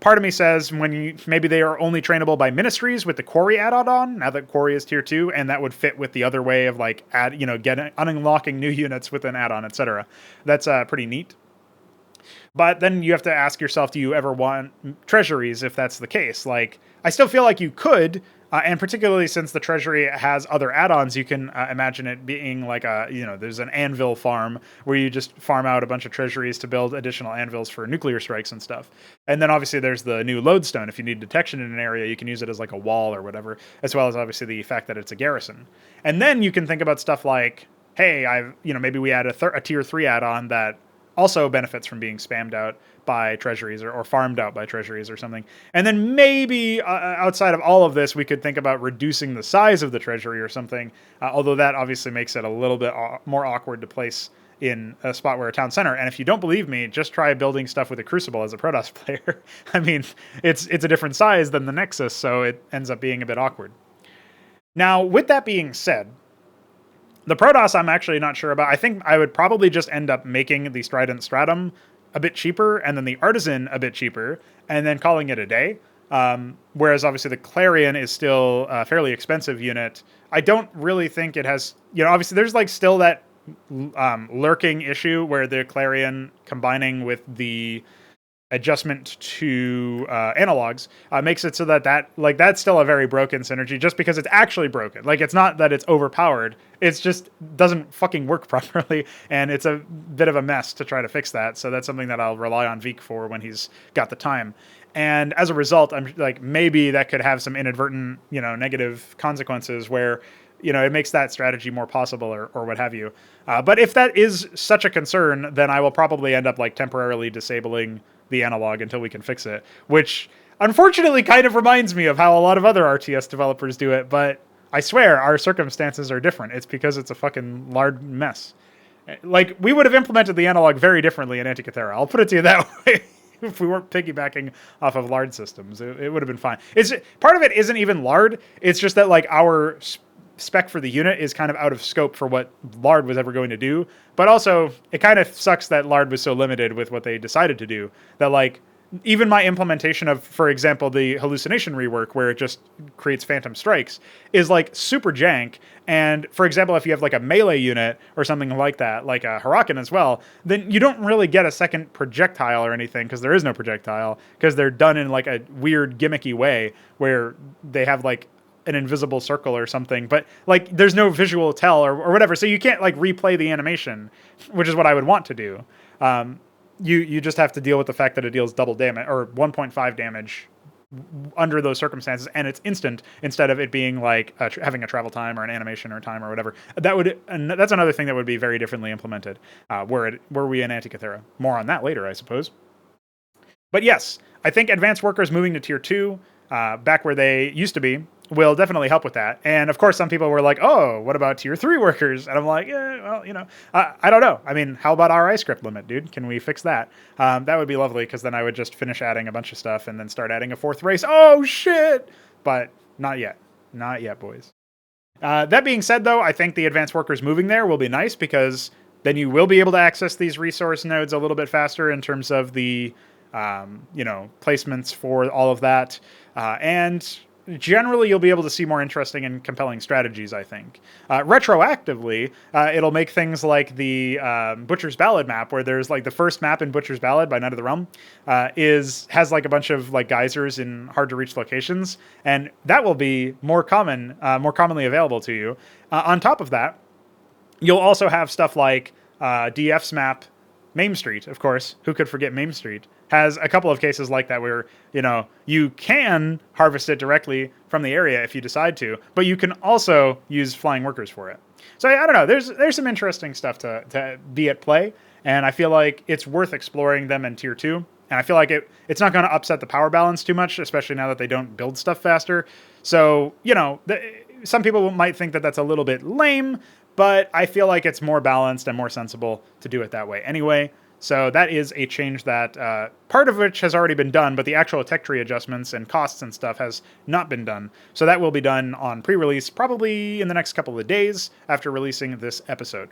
part of me says maybe they are only trainable by ministries with the Quarry add-on on, now that Quarry is Tier 2, and that would fit with the other way of like unlocking new units with an add-on, etc. That's pretty neat. But then you have to ask yourself, do you ever want treasuries if that's the case? Like, I still feel like you could, and particularly since the treasury has other add-ons, you can imagine it being like there's an anvil farm where you just farm out a bunch of treasuries to build additional anvils for nuclear strikes and stuff. And then obviously there's the new lodestone. If you need detection in an area, you can use it as like a wall or whatever, as well as obviously the fact that it's a garrison. And then you can think about stuff like, hey, maybe we add a Tier 3 add-on that also benefits from being spammed out by treasuries or farmed out by treasuries or something. And then maybe outside of all of this, we could think about reducing the size of the treasury or something, although that obviously makes it a little bit more awkward to place in a spot where a town center. And if you don't believe me, just try building stuff with a Crucible as a Protoss player. I mean, it's a different size than the Nexus, so it ends up being a bit awkward. Now, with that being said, the Protoss I'm actually not sure about. I think I would probably just end up making the Strident Stratum a bit cheaper and then the Artisan a bit cheaper and then calling it a day. Whereas obviously the Clarion is still a fairly expensive unit. I don't really think it has, obviously there's like still that lurking issue where the Clarion combining with the adjustment to analogs makes it so that's still a very broken synergy just because it's actually broken. Like, it's not that it's overpowered, it's just doesn't fucking work properly, and it's a bit of a mess to try to fix that. So that's something that I'll rely on Veek for when he's got the time. And as a result, I'm like, maybe that could have some inadvertent, negative consequences where it makes that strategy more possible or what have you. But if that is such a concern, then I will probably end up like temporarily disabling the analog until we can fix it, which unfortunately kind of reminds me of how a lot of other RTS developers do it, but I swear our circumstances are different. It's because it's a fucking lard mess. Like, we would have implemented the analog very differently in Antikythera. I'll put it to you that way. If we weren't piggybacking off of lard systems, it would have been fine. Part of it isn't even lard. It's just that like our spec for the unit is kind of out of scope for what lard was ever going to do. But also, it kind of sucks that lard was so limited with what they decided to do that like even my implementation of, for example, the hallucination rework where it just creates phantom strikes is like super jank. And for example, if you have like a melee unit or something like that, like a Hurakan as well, then you don't really get a second projectile or anything because there is no projectile because they're done in like a weird gimmicky way where they have like an invisible circle or something, but like there's no visual tell or whatever. So you can't like replay the animation, which is what I would want to do. You just have to deal with the fact that it deals double damage or 1.5 damage under those circumstances, and it's instant instead of it being like having a travel time or an animation or time or whatever. That's another thing that would be very differently implemented were we in Antikythera. More on that later, I suppose. But yes, I think advanced workers moving to Tier 2, back where they used to be, will definitely help with that. And of course, some people were like, oh, what about tier 3 workers? And I'm like, well, I don't know. I mean, how about our iScript limit, dude? Can we fix that? That would be lovely, because then I would just finish adding a bunch of stuff and then start adding a 4th race. Oh, shit! But not yet. Not yet, boys. That being said, though, I think the advanced workers moving there will be nice, because then you will be able to access these resource nodes a little bit faster in terms of the, placements for all of that. And generally, you'll be able to see more interesting and compelling strategies, I think. Retroactively, it'll make things like the Butcher's Ballad map, where there's like the first map in Butcher's Ballad by Night of the Realm, has like a bunch of like geysers in hard to reach locations, and that will be more commonly available to you. On top of that, you'll also have stuff like DF's map, Mame Street, of course. Who could forget Mame Street? Has a couple of cases like that where, you can harvest it directly from the area if you decide to, but you can also use flying workers for it. So I don't know. There's some interesting stuff to be at play, and I feel like it's worth exploring them in tier 2. And I feel like it's not going to upset the power balance too much, especially now that they don't build stuff faster. So, some people might think that that's a little bit lame, but I feel like it's more balanced and more sensible to do it that way anyway. So that is a change that part of which has already been done, but the actual tech tree adjustments and costs and stuff has not been done. So that will be done on pre-release probably in the next couple of days after releasing this episode.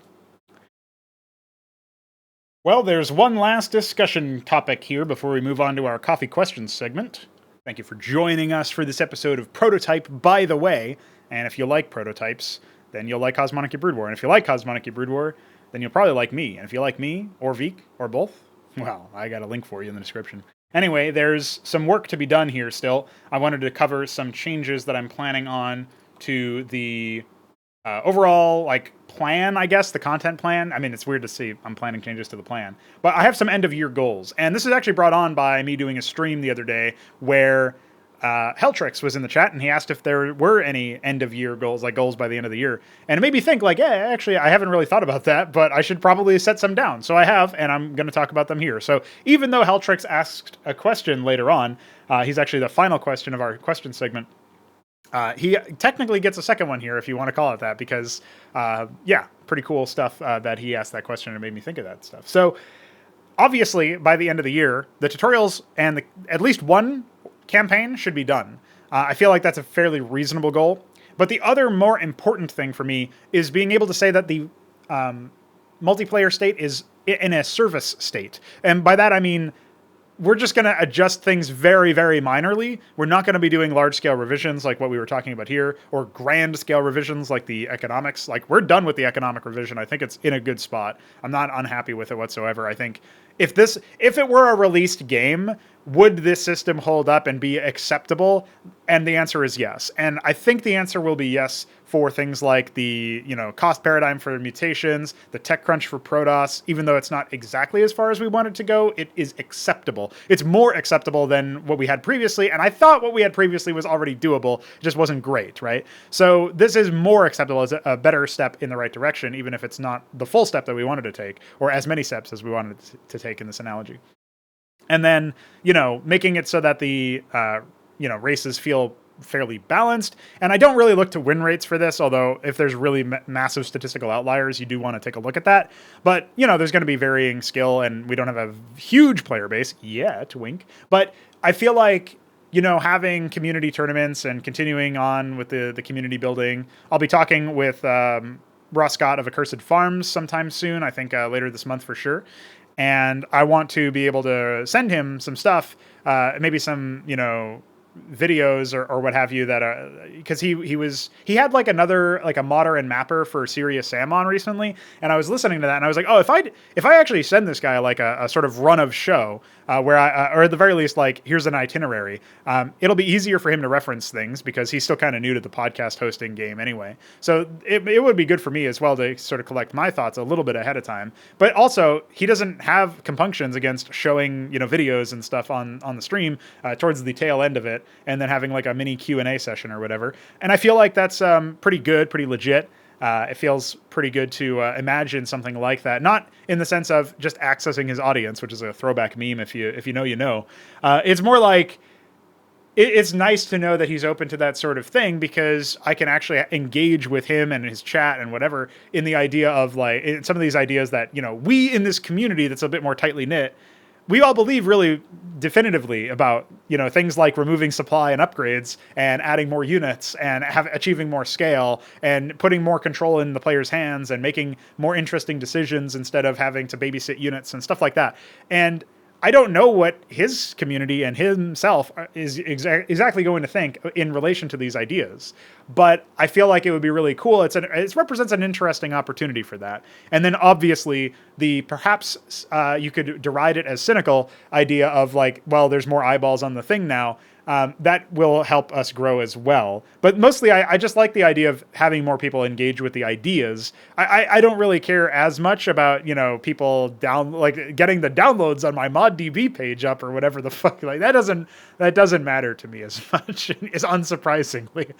Well, there's one last discussion topic here before we move on to our coffee questions segment. Thank you for joining us for this episode of Prototype, by the way. And if you like prototypes, then you'll like Cosmonarchy Brood War. And if you like Cosmonarchy Brood War, then you'll probably like me. And if you like me, or Veek, or both, well, I got a link for you in the description. Anyway, there's some work to be done here still. I wanted to cover some changes that I'm planning on to the overall, plan, I guess, the content plan. I mean, it's weird to see I'm planning changes to the plan. But I have some end-of-year goals. And this is actually brought on by me doing a stream the other day where HelltRYKS was in the chat, and he asked if there were any end-of-year goals, like goals by the end of the year. And it made me think, actually, I haven't really thought about that, but I should probably set some down. So I have, and I'm going to talk about them here. So even though HelltRYKS asked a question later on, he's actually the final question of our question segment. He technically gets a second one here, if you want to call it that, because, pretty cool stuff that he asked that question and made me think of that stuff. So obviously, by the end of the year, the tutorials and at least one campaign should be done. I feel like that's a fairly reasonable goal. But the other more important thing for me is being able to say that the multiplayer state is in a service state. And by that, I mean, we're just going to adjust things very, very minorly. We're not going to be doing large-scale revisions like what we were talking about here, or grand-scale revisions like the economics. Like, we're done with the economic revision. I think it's in a good spot. I'm not unhappy with it whatsoever. I think if it were a released game, would this system hold up and be acceptable? And the answer is yes. And I think the answer will be yes for things like the, cost paradigm for mutations, the tech crunch for Protoss. Even though it's not exactly as far as we want it to go, it is acceptable. It's more acceptable than what we had previously, and I thought what we had previously was already doable. It just wasn't great, right? So this is more acceptable, as a better step in the right direction, even if it's not the full step that we wanted to take, or as many steps as we wanted to take in this analogy. And then, making it so that the, races feel fairly balanced. And I don't really look to win rates for this, although if there's really massive statistical outliers, you do want to take a look at that. But, there's going to be varying skill, and we don't have a huge player base yet, wink. But I feel like, having community tournaments and continuing on with the community building. I'll be talking with Ross Scott of Accursed Farms sometime soon, I think later this month for sure. And I want to be able to send him some stuff, maybe some, videos or what have you, that because he had like a modder and mapper for Serious Sam on recently, and I was listening to that and I was like, oh, if I actually send this guy like a sort of run of show where I or at the very least, like, here's an itinerary, it'll be easier for him to reference things because he's still kind of new to the podcast hosting game anyway. So it would be good for me as well to sort of collect my thoughts a little bit ahead of time. But also, he doesn't have compunctions against showing videos and stuff on the stream towards the tail end of it, and then having like a mini Q&A session or whatever. And I feel like that's pretty good, pretty legit. It feels pretty good to imagine something like that, not in the sense of just accessing his audience, which is a throwback meme. If you know, you know. It's more like it's nice to know that he's open to that sort of thing, because I can actually engage with him and his chat and whatever in the idea of like in some of these ideas that, you know, we in this community that's a bit more tightly knit, we all believe really definitively about, you know, things like removing supply and upgrades and adding more units and achieving more scale and putting more control in the player's hands and making more interesting decisions instead of having to babysit units and stuff like that. And I don't know what his community and himself is exactly going to think in relation to these ideas, but I feel like it would be really cool. It represents an interesting opportunity for that. And then obviously the perhaps you could deride it as cynical idea of like, well, there's more eyeballs on the thing now. That will help us grow as well. But mostly, I just like the idea of having more people engage with the ideas. I don't really care as much about, you know, people getting the downloads on my ModDB page up or whatever the fuck. Like that doesn't matter to me as much. Is unsurprisingly,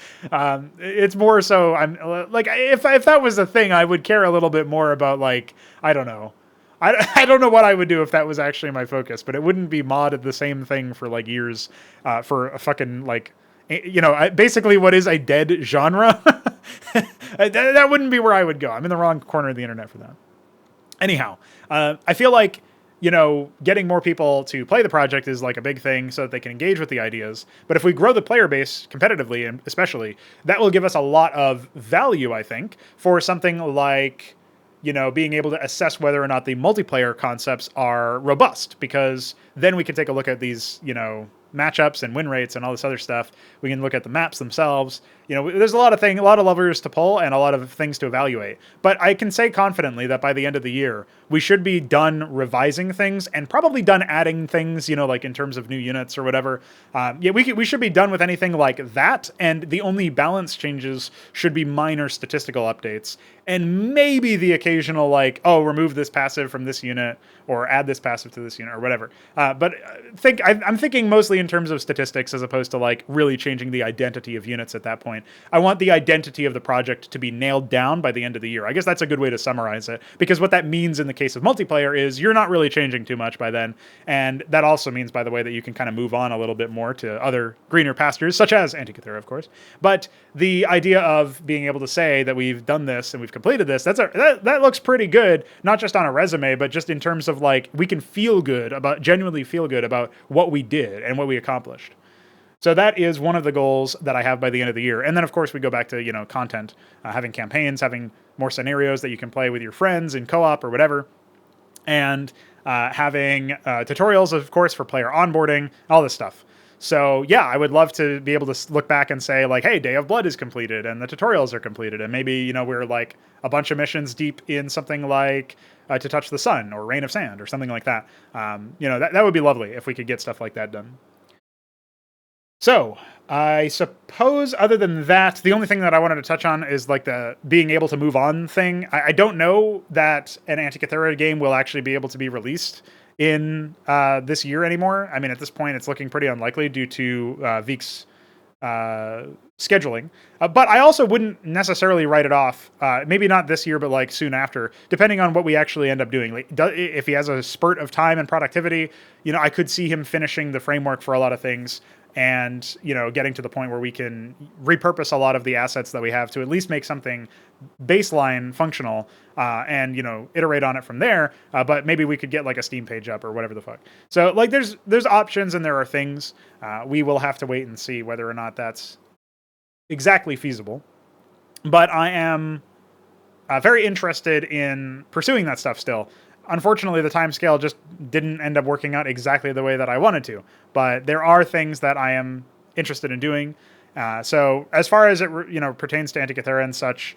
it's more so I'm like if that was a thing, I would care a little bit more about like I don't know. I don't know what I would do if that was actually my focus, but it wouldn't be modded the same thing for like years for a fucking like, you know, basically what is a dead genre. That wouldn't be where I would go. I'm in the wrong corner of the internet for that. Anyhow, I feel like, you know, getting more people to play the project is like a big thing so that they can engage with the ideas. But if we grow the player base competitively, and especially, that will give us a lot of value, I think, for something like, you know, being able to assess whether or not the multiplayer concepts are robust, because then we can take a look at these, you know, matchups and win rates and all this other stuff. We can look at the maps themselves. You know, there's a lot of levers to pull and a lot of things to evaluate. But I can say confidently that by the end of the year, we should be done revising things and probably done adding things, you know, like in terms of new units or whatever. We should be done with anything like that. And the only balance changes should be minor statistical updates. And maybe the occasional like, oh, remove this passive from this unit or add this passive to this unit or whatever. But I'm thinking mostly in terms of statistics as opposed to like really changing the identity of units at that point. I want the identity of the project to be nailed down by the end of the year. I guess that's a good way to summarize it, because what that means in the case of multiplayer is you're not really changing too much by then. And that also means, by the way, that you can kind of move on a little bit more to other greener pastures, such as Antikythera, of course. But the idea of being able to say that we've done this and we've completed this, that looks pretty good, not just on a resume, but just in terms of like, we can genuinely feel good about what we did and what we accomplished. So that is one of the goals that I have by the end of the year. And then, of course, we go back to, you know, content, having campaigns, having more scenarios that you can play with your friends in co-op or whatever, and having tutorials, of course, for player onboarding, all this stuff. So yeah, I would love to be able to look back and say like, hey, Day of Blood is completed and the tutorials are completed. And maybe, you know, we're like a bunch of missions deep in something like To Touch the Sun or Rain of Sand or something like that. You know, that would be lovely if we could get stuff like that done. So I suppose other than that, the only thing that I wanted to touch on is like the being able to move on thing. I don't know that an Antikythera game will actually be able to be released in this year anymore. I mean, at this point, it's looking pretty unlikely due to Veek's scheduling. But I also wouldn't necessarily write it off. Maybe not this year, but like soon after, depending on what we actually end up doing. Like, if he has a spurt of time and productivity, you know, I could see him finishing the framework for a lot of things. And, you know, getting to the point where we can repurpose a lot of the assets that we have to at least make something baseline functional and, you know, iterate on it from there. But maybe we could get like a Steam page up or whatever the fuck. So like there's options and there are things. We will have to wait and see whether or not that's exactly feasible. But I am very interested in pursuing that stuff still. Unfortunately, the timescale just didn't end up working out exactly the way that I wanted to. But there are things that I am interested in doing. So as far as it pertains to Antikythera and such,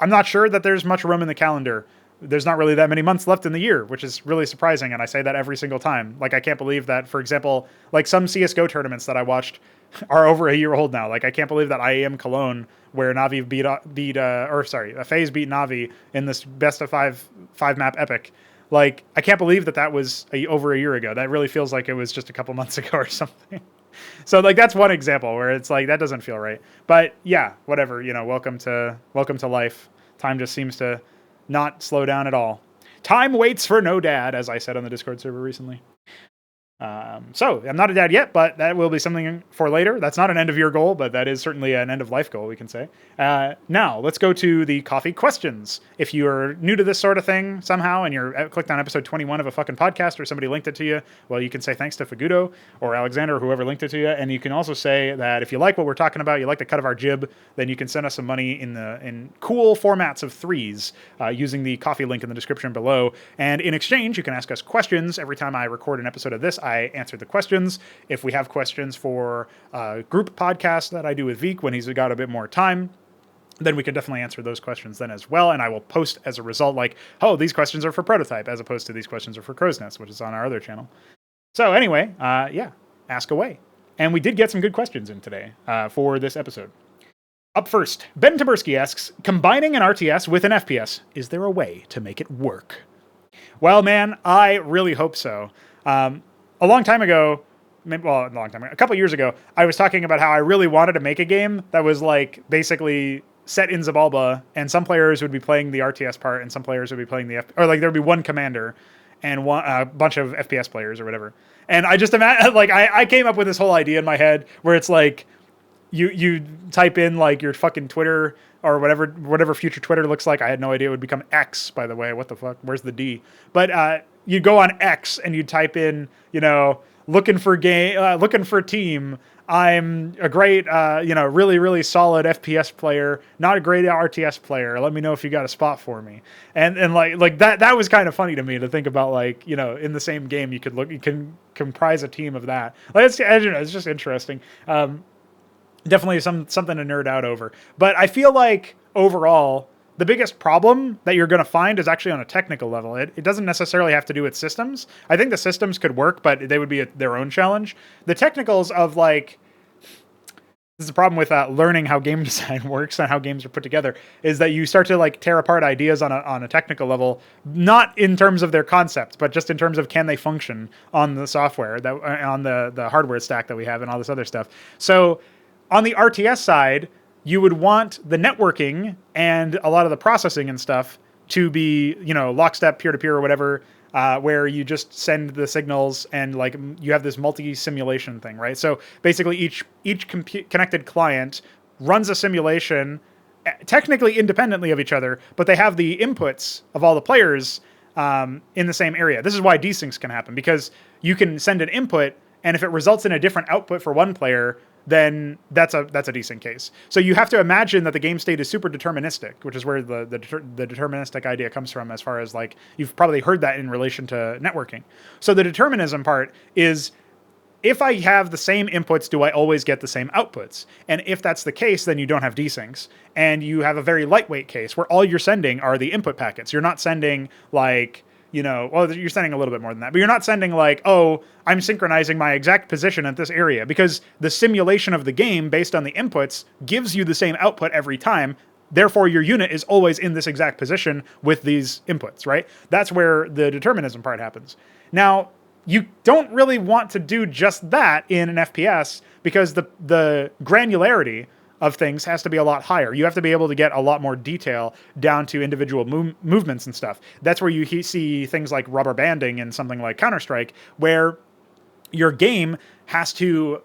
I'm not sure that there's much room in the calendar. There's not really that many months left in the year, which is really surprising. And I say that every single time. Like, I can't believe that, for example, like some CSGO tournaments that I watched are over a year old now. Like, I can't believe that IAM Cologne, where Navi FaZe beat Navi in this best of five map epic. Like, I can't believe that was over a year ago. That really feels like it was just a couple months ago or something. So, like, that's one example where it's like, that doesn't feel right. But yeah, whatever, you know, welcome to life. Time just seems to not slow down at all. Time waits for no dad, as I said on the Discord server recently. So I'm not a dad yet, but that will be something for later. That's not an end of year goal, but that is certainly an end of life goal, we can say. Now let's go to the coffee questions. If you are new to this sort of thing somehow and you're clicked on episode 21 of a fucking podcast or somebody linked it to you, well, you can say thanks to Fagudo or Alexander or whoever linked it to you. And you can also say that if you like what we're talking about, you like the cut of our jib, then you can send us some money in cool formats of threes using the coffee link in the description below. And in exchange, you can ask us questions. Every time I record an episode of this, I answer the questions. If we have questions for a group podcast that I do with Veek when he's got a bit more time, then we can definitely answer those questions then as well. And I will post as a result like, oh, these questions are for Prototype as opposed to these questions are for Crow's Nest, which is on our other channel. So anyway, yeah, ask away. And we did get some good questions in today for this episode. Up first, Ben Taberski asks, combining an RTS with an FPS, is there a way to make it work? Well, man, I really hope so. A long time ago, a couple years ago, I was talking about how I really wanted to make a game that was like basically set in Xibalba, and some players would be playing the RTS part, and some players would be playing or like there'd be one commander and a bunch of FPS players or whatever. And I just imagine, like, I came up with this whole idea in my head where it's like you type in like your fucking Twitter or whatever future Twitter looks like. I had no idea it would become X, by the way. What the fuck? Where's the D? But you go on X and you type in, looking for team. I'm a great, really, really solid FPS player, not a great RTS player. Let me know if you got a spot for me. And like that was kind of funny to me to think about, like, in the same game you can comprise a team of that. Like, it's just interesting. Definitely something to nerd out over. But I feel like overall, the biggest problem that you're going to find is actually on a technical level. It doesn't necessarily have to do with systems. I think the systems could work, but they would be their own challenge. The technicals of, like, this is the problem with learning how game design works and how games are put together, is that you start to like tear apart ideas on a technical level, not in terms of their concepts, but just in terms of can they function on the software, that on the hardware stack that we have and all this other stuff. So on the RTS side, you would want the networking and a lot of the processing and stuff to be, lockstep, peer-to-peer or whatever, where you just send the signals and like you have this multi-simulation thing, right? So basically each connected client runs a simulation technically independently of each other, but they have the inputs of all the players in the same area. This is why desyncs can happen, because you can send an input, and if it results in a different output for one player, then that's a desync case. So you have to imagine that the game state is super deterministic, which is where the deterministic idea comes from, as far as like you've probably heard that in relation to networking. So the determinism part is, if I have the same inputs, do I always get the same outputs? And if that's the case, then you don't have desyncs. And you have a very lightweight case where all you're sending are the input packets. You're not sending like, you're sending a little bit more than that, but you're not sending like, oh, I'm synchronizing my exact position at this area, because the simulation of the game based on the inputs gives you the same output every time. Therefore, your unit is always in this exact position with these inputs, right? That's where the determinism part happens. Now, you don't really want to do just that in an FPS, because the granularity of things has to be a lot higher. You have to be able to get a lot more detail down to individual movements and stuff. That's where you see things like rubber banding in something like Counter-Strike, where your game has to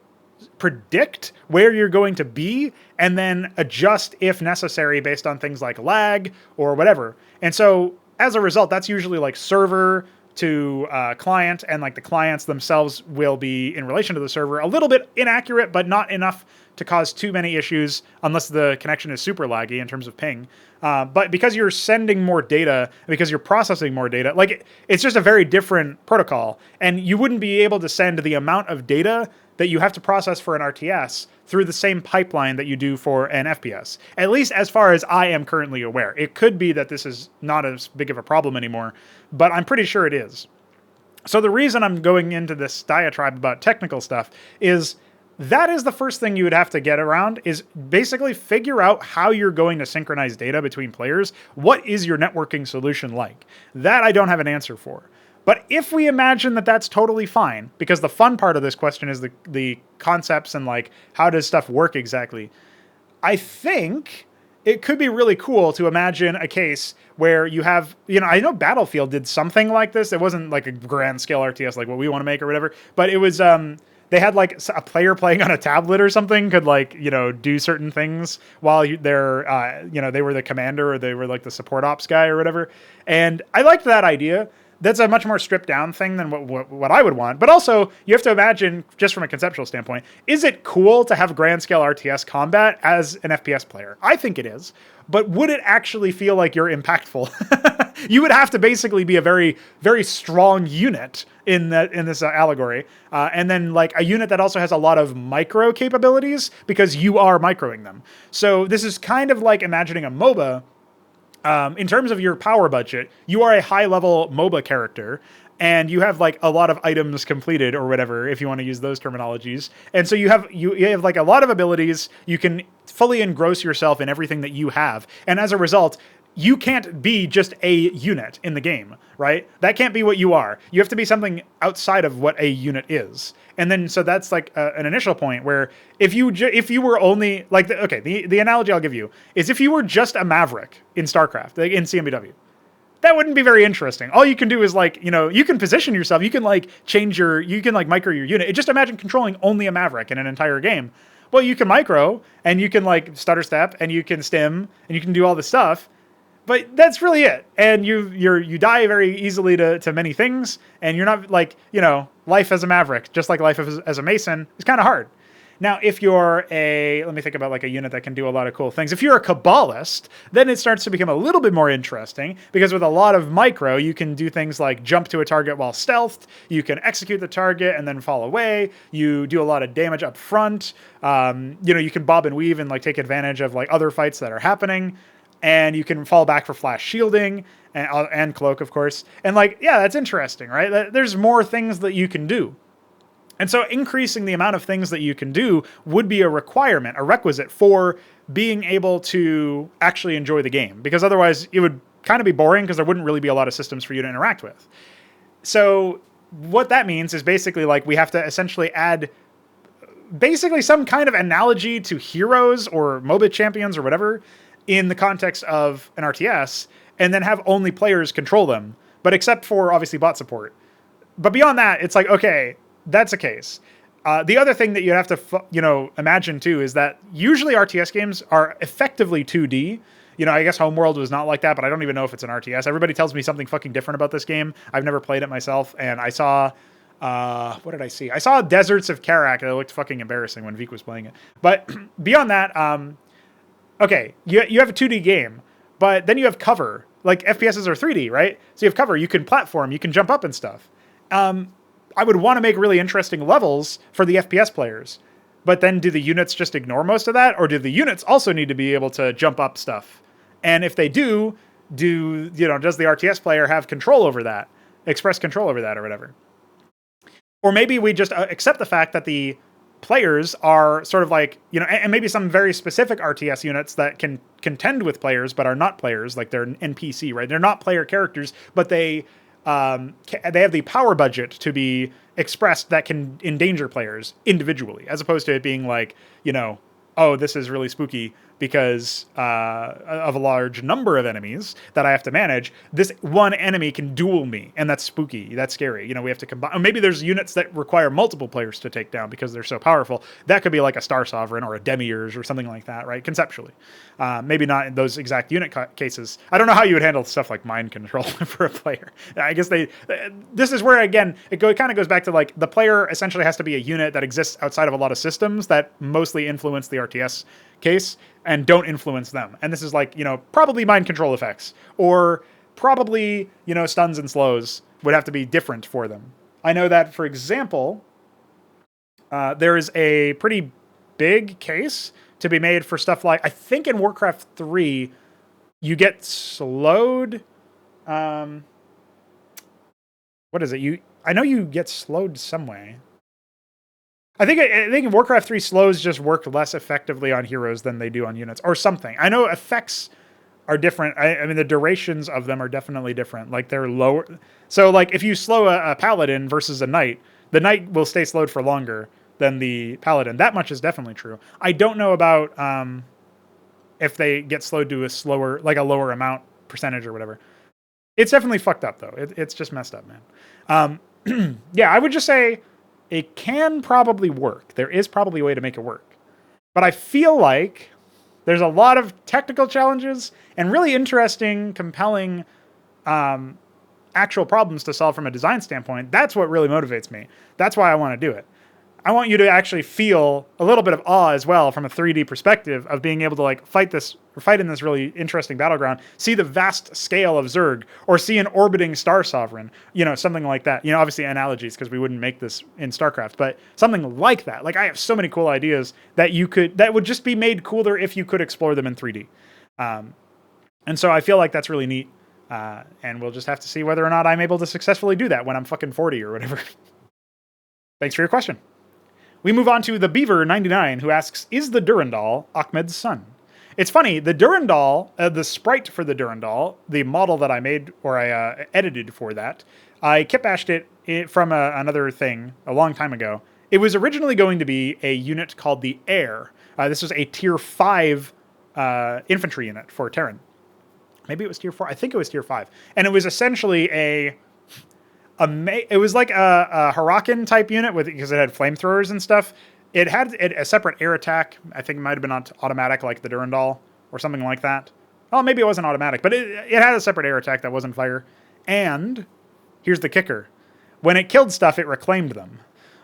predict where you're going to be and then adjust if necessary based on things like lag or whatever. And so as a result, that's usually like server to client, and like the clients themselves will be in relation to the server a little bit inaccurate, but not enough to cause too many issues unless the connection is super laggy in terms of ping. But because you're sending more data, because you're processing more data, like it's just a very different protocol, and you wouldn't be able to send the amount of data that you have to process for an RTS through the same pipeline that you do for an FPS, at least as far as I am currently aware. It could be that this is not as big of a problem anymore, but I'm pretty sure it is. So the reason I'm going into this diatribe about technical stuff is that is the first thing you would have to get around, is basically figure out how you're going to synchronize data between players. What is your networking solution like? That I don't have an answer for. But if we imagine that that's totally fine, because the fun part of this question is the concepts and like how does stuff work exactly, I think it could be really cool to imagine a case where you have, I know Battlefield did something like this. It wasn't like a grand scale RTS like what we want to make or whatever, but it was, they had like a player playing on a tablet or something could like, do certain things while they're, they were the commander or they were like the support ops guy or whatever. And I liked that idea. That's a much more stripped down thing than what I would want. But also, you have to imagine, just from a conceptual standpoint, is it cool to have grand scale RTS combat as an FPS player? I think it is. But would it actually feel like you're impactful? You would have to basically be a very, very strong unit in this allegory. And then like a unit that also has a lot of micro capabilities because you are microing them. So this is kind of like imagining a MOBA. In terms of your power budget, you are a high-level MOBA character, and you have like a lot of items completed or whatever, if you want to use those terminologies. And so you have like a lot of abilities. You can fully engross yourself in everything that you have, and as a result, you can't be just a unit in the game, right? That can't be what you are. You have to be something outside of what a unit is. And then, so that's like an initial point where if you were only like, the analogy I'll give you is if you were just a Maverick in StarCraft, like in CMBW, that wouldn't be very interesting. All you can do is like, you can position yourself, you can like you can like micro your unit. Just imagine controlling only a Maverick in an entire game. Well, you can micro and you can like stutter step and you can stim and you can do all this stuff. But that's really it. And you die very easily to many things. And you're not like, life as a Maverick, just like life as a Mason, is kind of hard. Now, if you're let me think about like a unit that can do a lot of cool things. If you're a Kabbalist, then it starts to become a little bit more interesting because with a lot of micro, you can do things like jump to a target while stealthed. You can execute the target and then fall away. You do a lot of damage up front. You can bob and weave and like take advantage of like other fights that are happening. And you can fall back for flash shielding and cloak, of course. And like, yeah, that's interesting, right? There's more things that you can do. And so increasing the amount of things that you can do would be a requirement, a requisite for being able to actually enjoy the game. Because otherwise it would kind of be boring because there wouldn't really be a lot of systems for you to interact with. So what that means is basically like we have to essentially add basically some kind of analogy to heroes or MOBA champions or whatever in the context of an RTS, and then have only players control them, but except for obviously bot support. But beyond that, it's like, okay, that's a case. The other thing that you have to, imagine too is that usually RTS games are effectively 2D. I guess Homeworld was not like that, but I don't even know if it's an RTS. Everybody tells me something fucking different about this game. I've never played it myself, and I saw, what did I see? I saw Deserts of Karak, and it looked fucking embarrassing when Vic was playing it. But beyond that, okay, you have a 2D game, but then you have cover. Like, FPSs are 3D, right? So you have cover, you can platform, you can jump up and stuff. I would want to make really interesting levels for the FPS players. But then do the units just ignore most of that? Or do the units also need to be able to jump up stuff? And if they does the RTS player have control over that? Express control over that or whatever? Or maybe we just accept the fact that the players are sort of like, and maybe some very specific RTS units that can contend with players but are not players, like they're an NPC, right? They're not player characters, but they have the power budget to be expressed that can endanger players individually, as opposed to it being like, oh, this is really spooky because of a large number of enemies that I have to manage. This one enemy can duel me, and that's spooky. That's scary. We have to combine. Maybe there's units that require multiple players to take down because they're so powerful. That could be like a Star Sovereign or a Demiurge or something like that, right? Conceptually. Maybe not in those exact unit cases. I don't know how you would handle stuff like mind control for a player. I guess this is where, again, it kind of goes back to like the player essentially has to be a unit that exists outside of a lot of systems that mostly influence the RTS case and don't influence them. And this is like, probably mind control effects or probably, stuns and slows would have to be different for them. I know that, for example, there is a pretty big case to be made for stuff like, I think in Warcraft 3, you get slowed. What is it? I know you get slowed some way. I think in Warcraft 3 slows just work less effectively on heroes than they do on units or something. I know effects are different. I mean, the durations of them are definitely different. Like they're lower. So like if you slow a paladin versus a knight, the knight will stay slowed for longer than the paladin. That much is definitely true. I don't know about if they get slowed to a slower, like a lower amount percentage or whatever. It's definitely fucked up though. It's just messed up, man. Yeah, I would just say it can probably work. There is probably a way to make it work. But I feel like there's a lot of technical challenges and really interesting, compelling actual problems to solve from a design standpoint. That's what really motivates me. That's why I want to do it. I want you to actually feel a little bit of awe as well from a 3D perspective of being able to like fight in this really interesting battleground, see the vast scale of Zerg, or see an orbiting star sovereign, something like that. Obviously analogies because we wouldn't make this in StarCraft, but something like that. Like I have so many cool ideas that would just be made cooler if you could explore them in 3D. And so I feel like that's really neat. And we'll just have to see whether or not I'm able to successfully do that when I'm fucking 40 or whatever. Thanks for your question. We move on to the Beaver99, who asks, is the Durendal Ackmed's son? It's funny, the Durendal, the sprite for the Durendal, the model that I made, or I edited for that, I kitbashed it from another thing a long time ago. It was originally going to be a unit called the Air. This was a tier 5 infantry unit for Terran. Maybe it was tier 4. I think it was tier 5. And it was essentially it was like a Huracan type unit because it had flamethrowers and stuff. It had a separate air attack. I think it might have been automatic like the Durendal or something like that. Well, maybe it wasn't automatic, but it had a separate air attack that wasn't fire. And here's the kicker. When it killed stuff, it reclaimed them.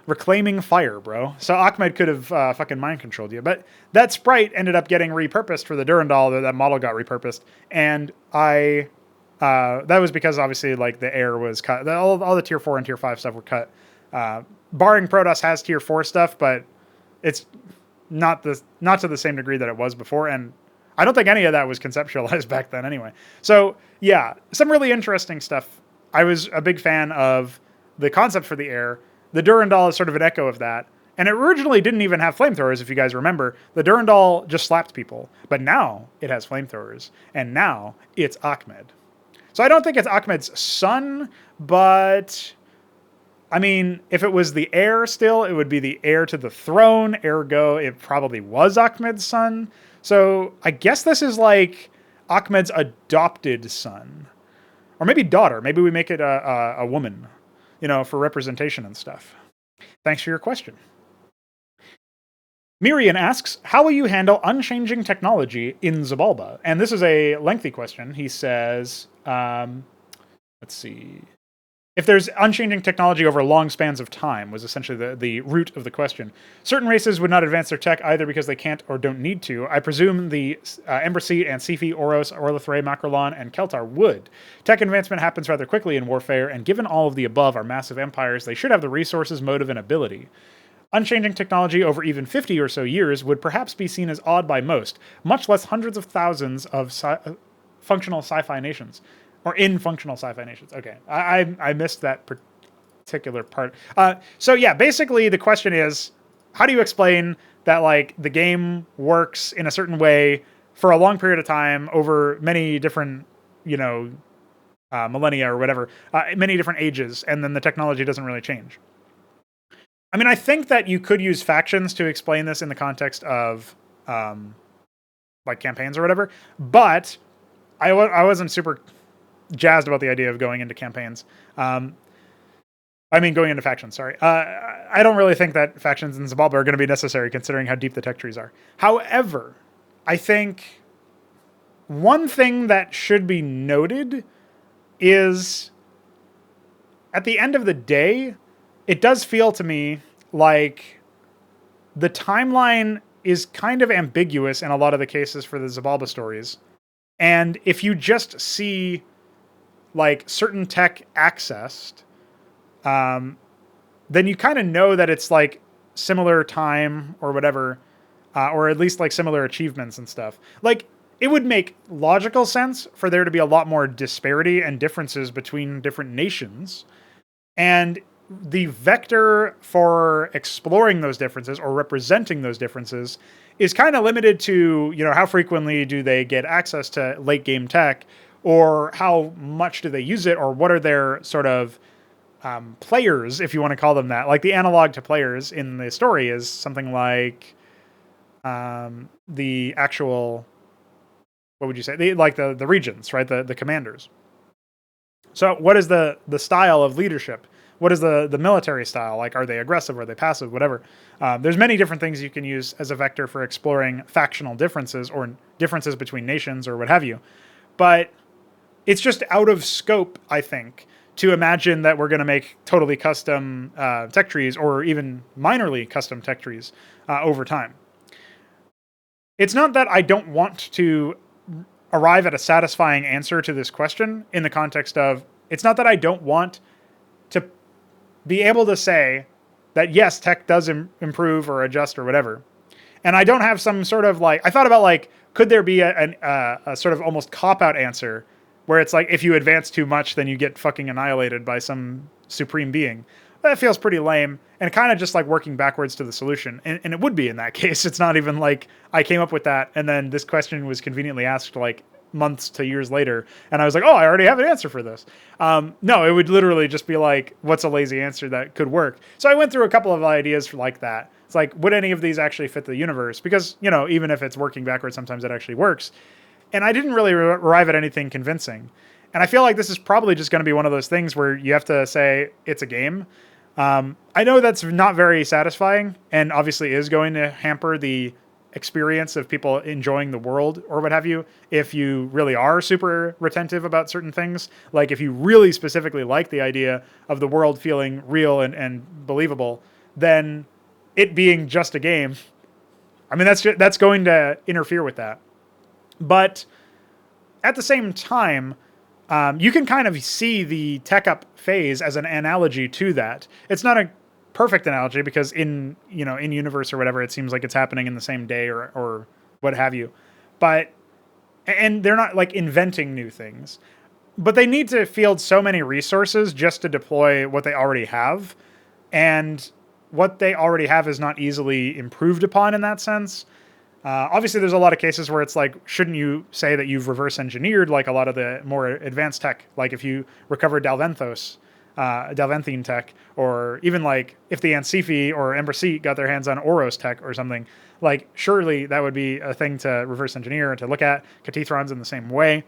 Reclaiming fire, bro. So Ackmed could have fucking mind controlled you. But that sprite ended up getting repurposed for the Durendal. That model got repurposed. And that was because obviously like the air was cut. All the tier 4 and tier 5 stuff were cut. Barring Protoss has tier 4 stuff, but it's not to the same degree that it was before. And I don't think any of that was conceptualized back then anyway. So yeah, some really interesting stuff. I was a big fan of the concept for the air. The Durendal is sort of an echo of that. And it originally didn't even have flamethrowers, if you guys remember. The Durendal just slapped people. But now it has flamethrowers. And now it's Ackmed. So I don't think it's Ackmed's son, but I mean, if it was the heir still, it would be the heir to the throne. Ergo, it probably was Ackmed's son. So I guess this is like Ackmed's adopted son. Or maybe daughter. Maybe we make it a woman, for representation and stuff. Thanks for your question. Myrian asks, how will you handle unchanging technology in Xibalba? And this is a lengthy question. He says, let's see. If there's unchanging technology over long spans of time was essentially the root of the question. Certain races would not advance their tech either because they can't or don't need to. I presume the Ember Seed and Sifi, Oros, Orlithray, Macrolon, and Keltar would. Tech advancement happens rather quickly in warfare, and given all of the above are massive empires, they should have the resources, motive, and ability. Unchanging technology over even 50 or so years would perhaps be seen as odd by most, much less hundreds of thousands of functional sci-fi nations. Or in functional sci-fi nations. Okay, I missed that particular part. So yeah, basically the question is, how do you explain that like the game works in a certain way for a long period of time over many different, millennia or whatever, many different ages, and then the technology doesn't really change? I mean, I think that you could use factions to explain this in the context of like campaigns or whatever, but I wasn't super jazzed about the idea of going into campaigns. Going into factions, sorry. I don't really think that factions in Xibalba are going to be necessary considering how deep the tech trees are. However, I think one thing that should be noted is at the end of the day, it does feel to me like the timeline is kind of ambiguous in a lot of the cases for the Xibalba stories. And if you just see like certain tech accessed, then you kind of know that it's like similar time or whatever, or at least like similar achievements and stuff. Like it would make logical sense for there to be a lot more disparity and differences between different nations. And the vector for exploring those differences or representing those differences is kind of limited to, how frequently do they get access to late game tech, or how much do they use it, or what are their sort of players, if you want to call them that. Like the analog to players in the story is something like the actual what would you say? The regents, right? The commanders. So what is the style of leadership? What is the military style? Like, are they aggressive? Are they passive? Whatever. There's many different things you can use as a vector for exploring factional differences or differences between nations or what have you. But it's just out of scope, I think, to imagine that we're going to make totally custom tech trees or even minorly custom tech trees over time. It's not that I don't want to arrive at a satisfying answer to this question in the context of, it's not that I don't want to be able to say that, yes, tech does improve or adjust or whatever. And I don't have some sort of I thought about could there be a sort of almost cop-out answer where it's like, if you advance too much, then you get fucking annihilated by some supreme being. That feels pretty lame and kind of just like working backwards to the solution. And it would be in that case. It's not even like I came up with that and then this question was conveniently asked months to years later. And I was like, oh, I already have an answer for this. No, it would literally just be like, what's a lazy answer that could work? So I went through a couple of ideas like that. It's like, would any of these actually fit the universe? Because, even if it's working backwards, sometimes it actually works. And I didn't really arrive at anything convincing. And I feel like this is probably just going to be one of those things where you have to say it's a game. I know that's not very satisfying and obviously is going to hamper the experience of people enjoying the world or what have you. If you really are super retentive about certain things, like if you really specifically like the idea of the world feeling real and believable, then it being just a game, I mean, that's going to interfere with that. But at the same time, you can kind of see the tech up phase as an analogy to that. It's not a perfect analogy because in universe or whatever, it seems like it's happening in the same day or what have you. And they're not inventing new things, but they need to field so many resources just to deploy what they already have. And what they already have is not easily improved upon in that sense. Obviously, there's a lot of cases where it's like, shouldn't you say that you've reverse engineered a lot of the more advanced tech? Like if you recover Dalventhine tech, or even if the Ansifi or Ember Seat got their hands on Oros tech or something, surely that would be a thing to reverse engineer and to look at. Cathethrons in the same way.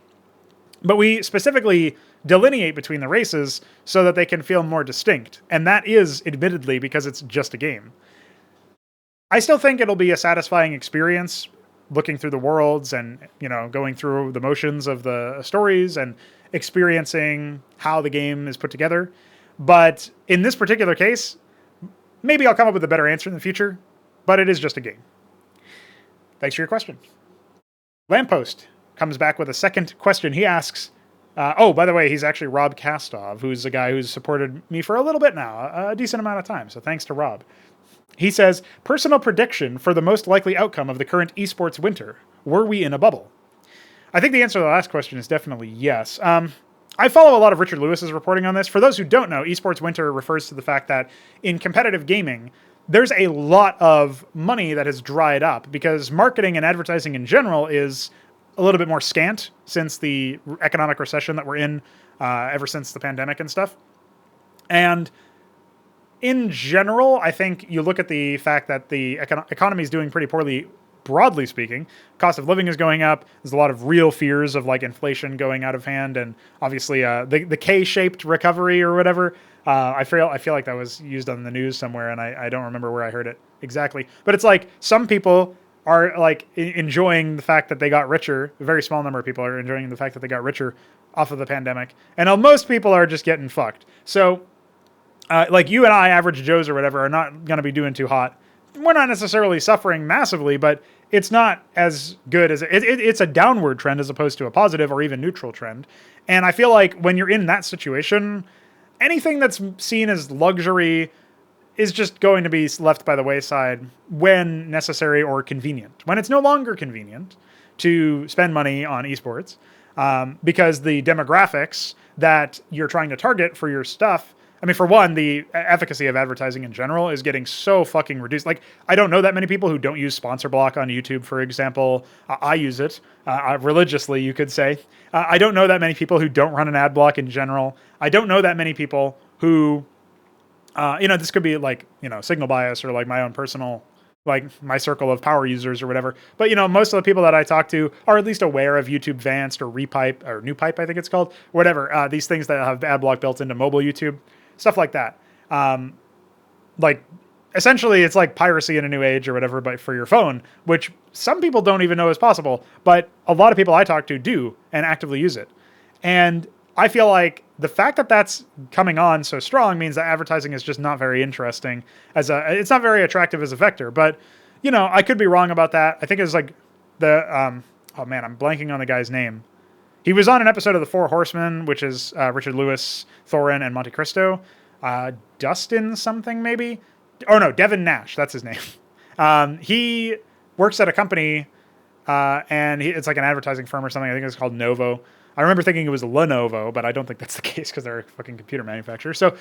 But we specifically delineate between the races so that they can feel more distinct. And that is admittedly because it's just a game. I still think it'll be a satisfying experience looking through the worlds and, going through the motions of the stories and experiencing how the game is put together. But in this particular case, maybe I'll come up with a better answer in the future, but it is just a game. Thanks for your question. Lamppost comes back with a second question. He asks, by the way, he's actually Rob Kastov, who's a guy who's supported me for a little bit now, a decent amount of time. So thanks to Rob. He says, personal prediction for the most likely outcome of the current esports winter. Were we in a bubble? I think the answer to the last question is definitely yes. I follow a lot of Richard Lewis's reporting on this. For those who don't know, esports winter refers to the fact that in competitive gaming, there's a lot of money that has dried up because marketing and advertising in general is a little bit more scant since the economic recession that we're in ever since the pandemic and stuff. And in general, I think you look at the fact that the economy is doing pretty poorly, broadly speaking. Cost of living is going up. There's a lot of real fears of inflation going out of hand, and obviously the K-shaped recovery or whatever. I feel like that was used on the news somewhere, and I don't remember where I heard it exactly. But it's some people are enjoying the fact that they got richer. A very small number of people are enjoying the fact that they got richer off of the pandemic, and most people are just getting fucked. So. You and I, average Joes or whatever, are not going to be doing too hot. We're not necessarily suffering massively, but it's not as good as it's a downward trend as opposed to a positive or even neutral trend. And I feel like when you're in that situation, anything that's seen as luxury is just going to be left by the wayside when necessary or convenient. When it's no longer convenient to spend money on esports, because the demographics that you're trying to target for your stuff, I mean, for one, the efficacy of advertising in general is getting so fucking reduced. I don't know that many people who don't use sponsor block on YouTube, for example. I use it religiously, you could say. I don't know that many people who don't run an ad block in general. I don't know that many people who, this could be signal bias or my own personal like my circle of power users or whatever. But, you know, most of the people that I talk to are at least aware of YouTube Vanced or Repipe or NewPipe, I think it's called, whatever. These things that have ad block built into mobile YouTube, stuff like that. Like, essentially, it's like piracy in a new age or whatever, but for your phone, which some people don't even know is possible. But a lot of people I talk to do and actively use it. And I feel like the fact that that's coming on so strong means that advertising is just not very interesting it's not very attractive as a vector, but you know, I could be wrong about that. I think it was like oh man, I'm blanking on the guy's name. He was on an episode of The Four Horsemen, which is Richard Lewis, Thorin, and Monte Cristo. Dustin something maybe? Oh no, Devin Nash, that's his name. He works at a company, and it's like an advertising firm or something. I think it's called Novo. I remember thinking it was Lenovo, but I don't think that's the case because they're a fucking computer manufacturer. So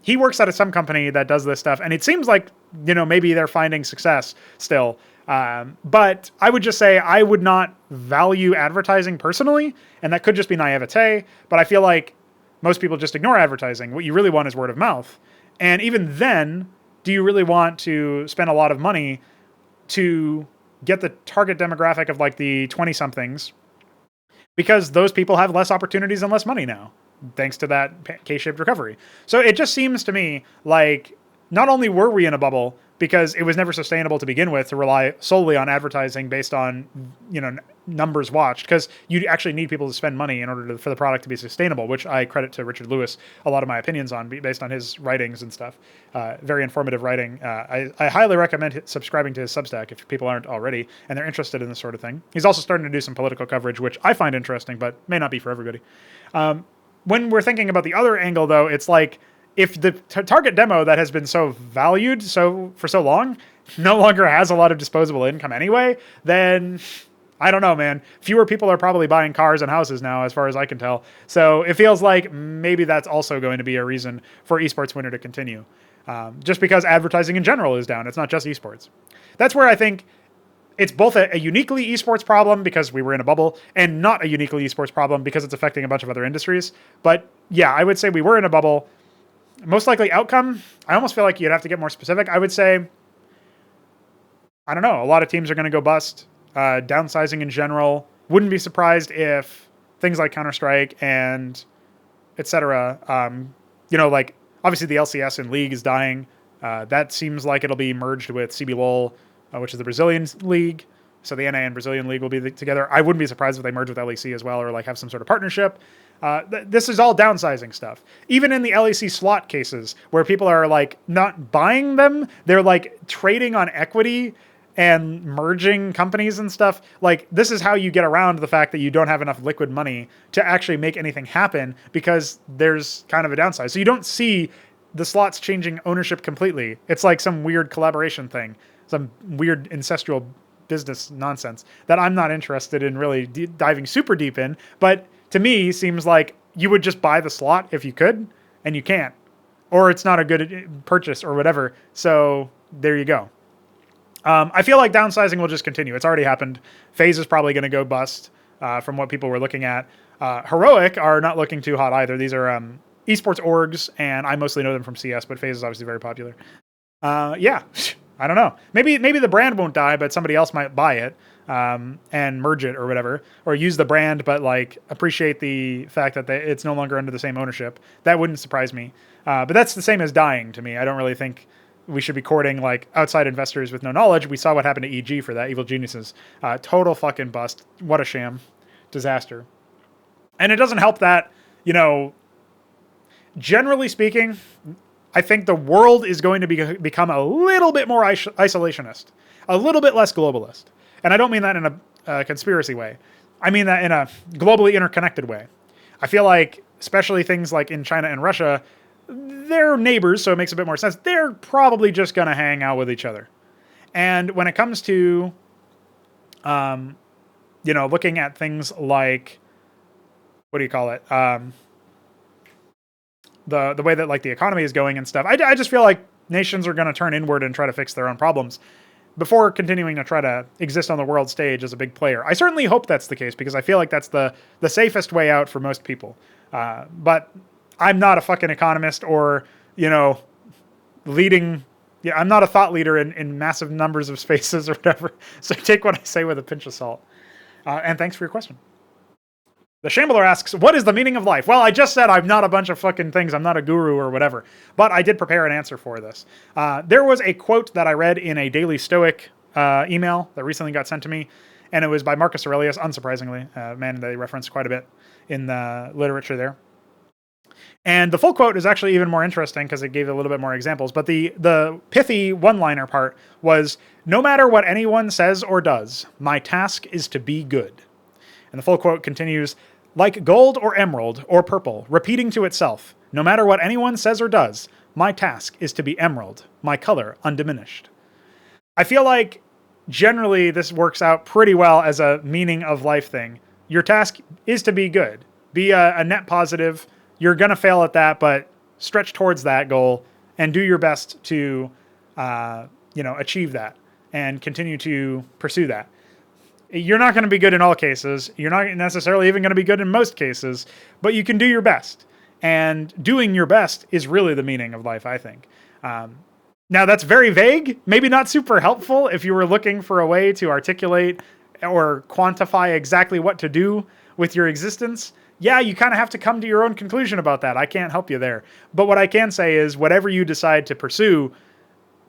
he works at some company that does this stuff, and it seems like, you know, maybe they're finding success still. But I would just say I would not value advertising personally, and that could just be naivete, but I feel like most people just ignore advertising. What you really want is word of mouth. And even then, do you really want to spend a lot of money to get the target demographic of like the 20-somethings? Because those people have less opportunities and less money now, thanks to that K-shaped recovery. So it just seems to me like not only were we in a bubble because it was never sustainable to begin with to rely solely on advertising based on, you know, numbers watched, because you actually need people to spend money in order for the product to be sustainable, which I credit to Richard Lewis a lot of my opinions on based on his writings and stuff. Very informative writing. I highly recommend subscribing to his Substack if people aren't already and they're interested in this sort of thing. He's also starting to do some political coverage, which I find interesting, but may not be for everybody. When we're thinking about the other angle, though, it's like, if the target demo that has been so valued for so long no longer has a lot of disposable income anyway, then I don't know, man. Fewer people are probably buying cars and houses now, as far as I can tell. So it feels like maybe that's also going to be a reason for esports winter to continue. Just because advertising in general is down. It's not just esports. That's where I think it's both a uniquely esports problem because we were in a bubble, and not a uniquely esports problem because it's affecting a bunch of other industries. But yeah, I would say we were in a bubble. Most likely outcome, I almost feel like you'd have to get more specific. I would say, I don't know, a lot of teams are going to go bust. Downsizing in general. Wouldn't be surprised if things like Counter-Strike and etc. You know, like obviously the LCS in League is dying. That seems like it'll be merged with CBLOL, which is the Brazilian league. So the NA and Brazilian league will be together. I wouldn't be surprised if they merge with LEC as well, or like have some sort of partnership. This is all downsizing stuff. Even in the LEC slot cases where people are like not buying them, they're like trading on equity and merging companies and stuff. Like, this is how you get around the fact that you don't have enough liquid money to actually make anything happen, because there's kind of a downside. So you don't see the slots changing ownership completely. It's like some weird collaboration thing, some weird incestual business nonsense that I'm not interested in really diving super deep in. But to me, seems like you would just buy the slot if you could, and you can't, or it's not a good purchase or whatever. So there you go. I feel like downsizing will just continue. It's already happened. FaZe is probably going to go bust from what people were looking at. HelltRYKS are not looking too hot either. These are esports orgs, and I mostly know them from CS, but FaZe is obviously very popular. Yeah, I don't know. Maybe the brand won't die, but somebody else might buy it and merge it or whatever, or use the brand, but like appreciate the fact that it's no longer under the same ownership. That wouldn't surprise me. But that's the same as dying to me. I don't really think we should be courting like outside investors with no knowledge. We saw what happened to EG for that. Evil Geniuses. Total fucking bust. What a sham. Disaster. And it doesn't help that, you know, generally speaking, I think the world is going to become a little bit more isolationist, a little bit less globalist. And I don't mean that in a conspiracy way. I mean that in a globally interconnected way. I feel like, especially things like in China and Russia, they're neighbors, so it makes a bit more sense. They're probably just going to hang out with each other. And when it comes to, you know, looking at things like, what do you call it? The way that like the economy is going and stuff, I just feel like nations are going to turn inward and try to fix their own problems before continuing to try to exist on the world stage as a big player. I certainly hope that's the case, because I feel like that's the safest way out for most people. But I'm not a fucking economist or, you know, leading Yeah, I'm not a thought leader in massive numbers of spaces or whatever. So take what I say with a pinch of salt. And thanks for your question. The Shambler asks, what is the meaning of life? Well, I just said I'm not a bunch of fucking things. I'm not a guru or whatever. But I did prepare an answer for this. There was a quote that I read in a Daily Stoic email that recently got sent to me. And it was by Marcus Aurelius, unsurprisingly. A man they referenced quite a bit in the literature there. And the full quote is actually even more interesting because it gave a little bit more examples. But the pithy one-liner part was, no matter what anyone says or does, my task is to be good. And the full quote continues, like gold or emerald or purple, repeating to itself, no matter what anyone says or does, my task is to be emerald, my color undiminished. I feel like generally this works out pretty well as a meaning of life thing. Your task is to be good. Be a net positive. You're going to fail at that, but stretch towards that goal and do your best to, achieve that and continue to pursue that. You're not going to be good in all cases. You're not necessarily even going to be good in most cases, but you can do your best. And doing your best is really the meaning of life, I think. Now, that's very vague, maybe not super helpful if you were looking for a way to articulate or quantify exactly what to do with your existence. Yeah, you kind of have to come to your own conclusion about that. I can't help you there. But what I can say is whatever you decide to pursue,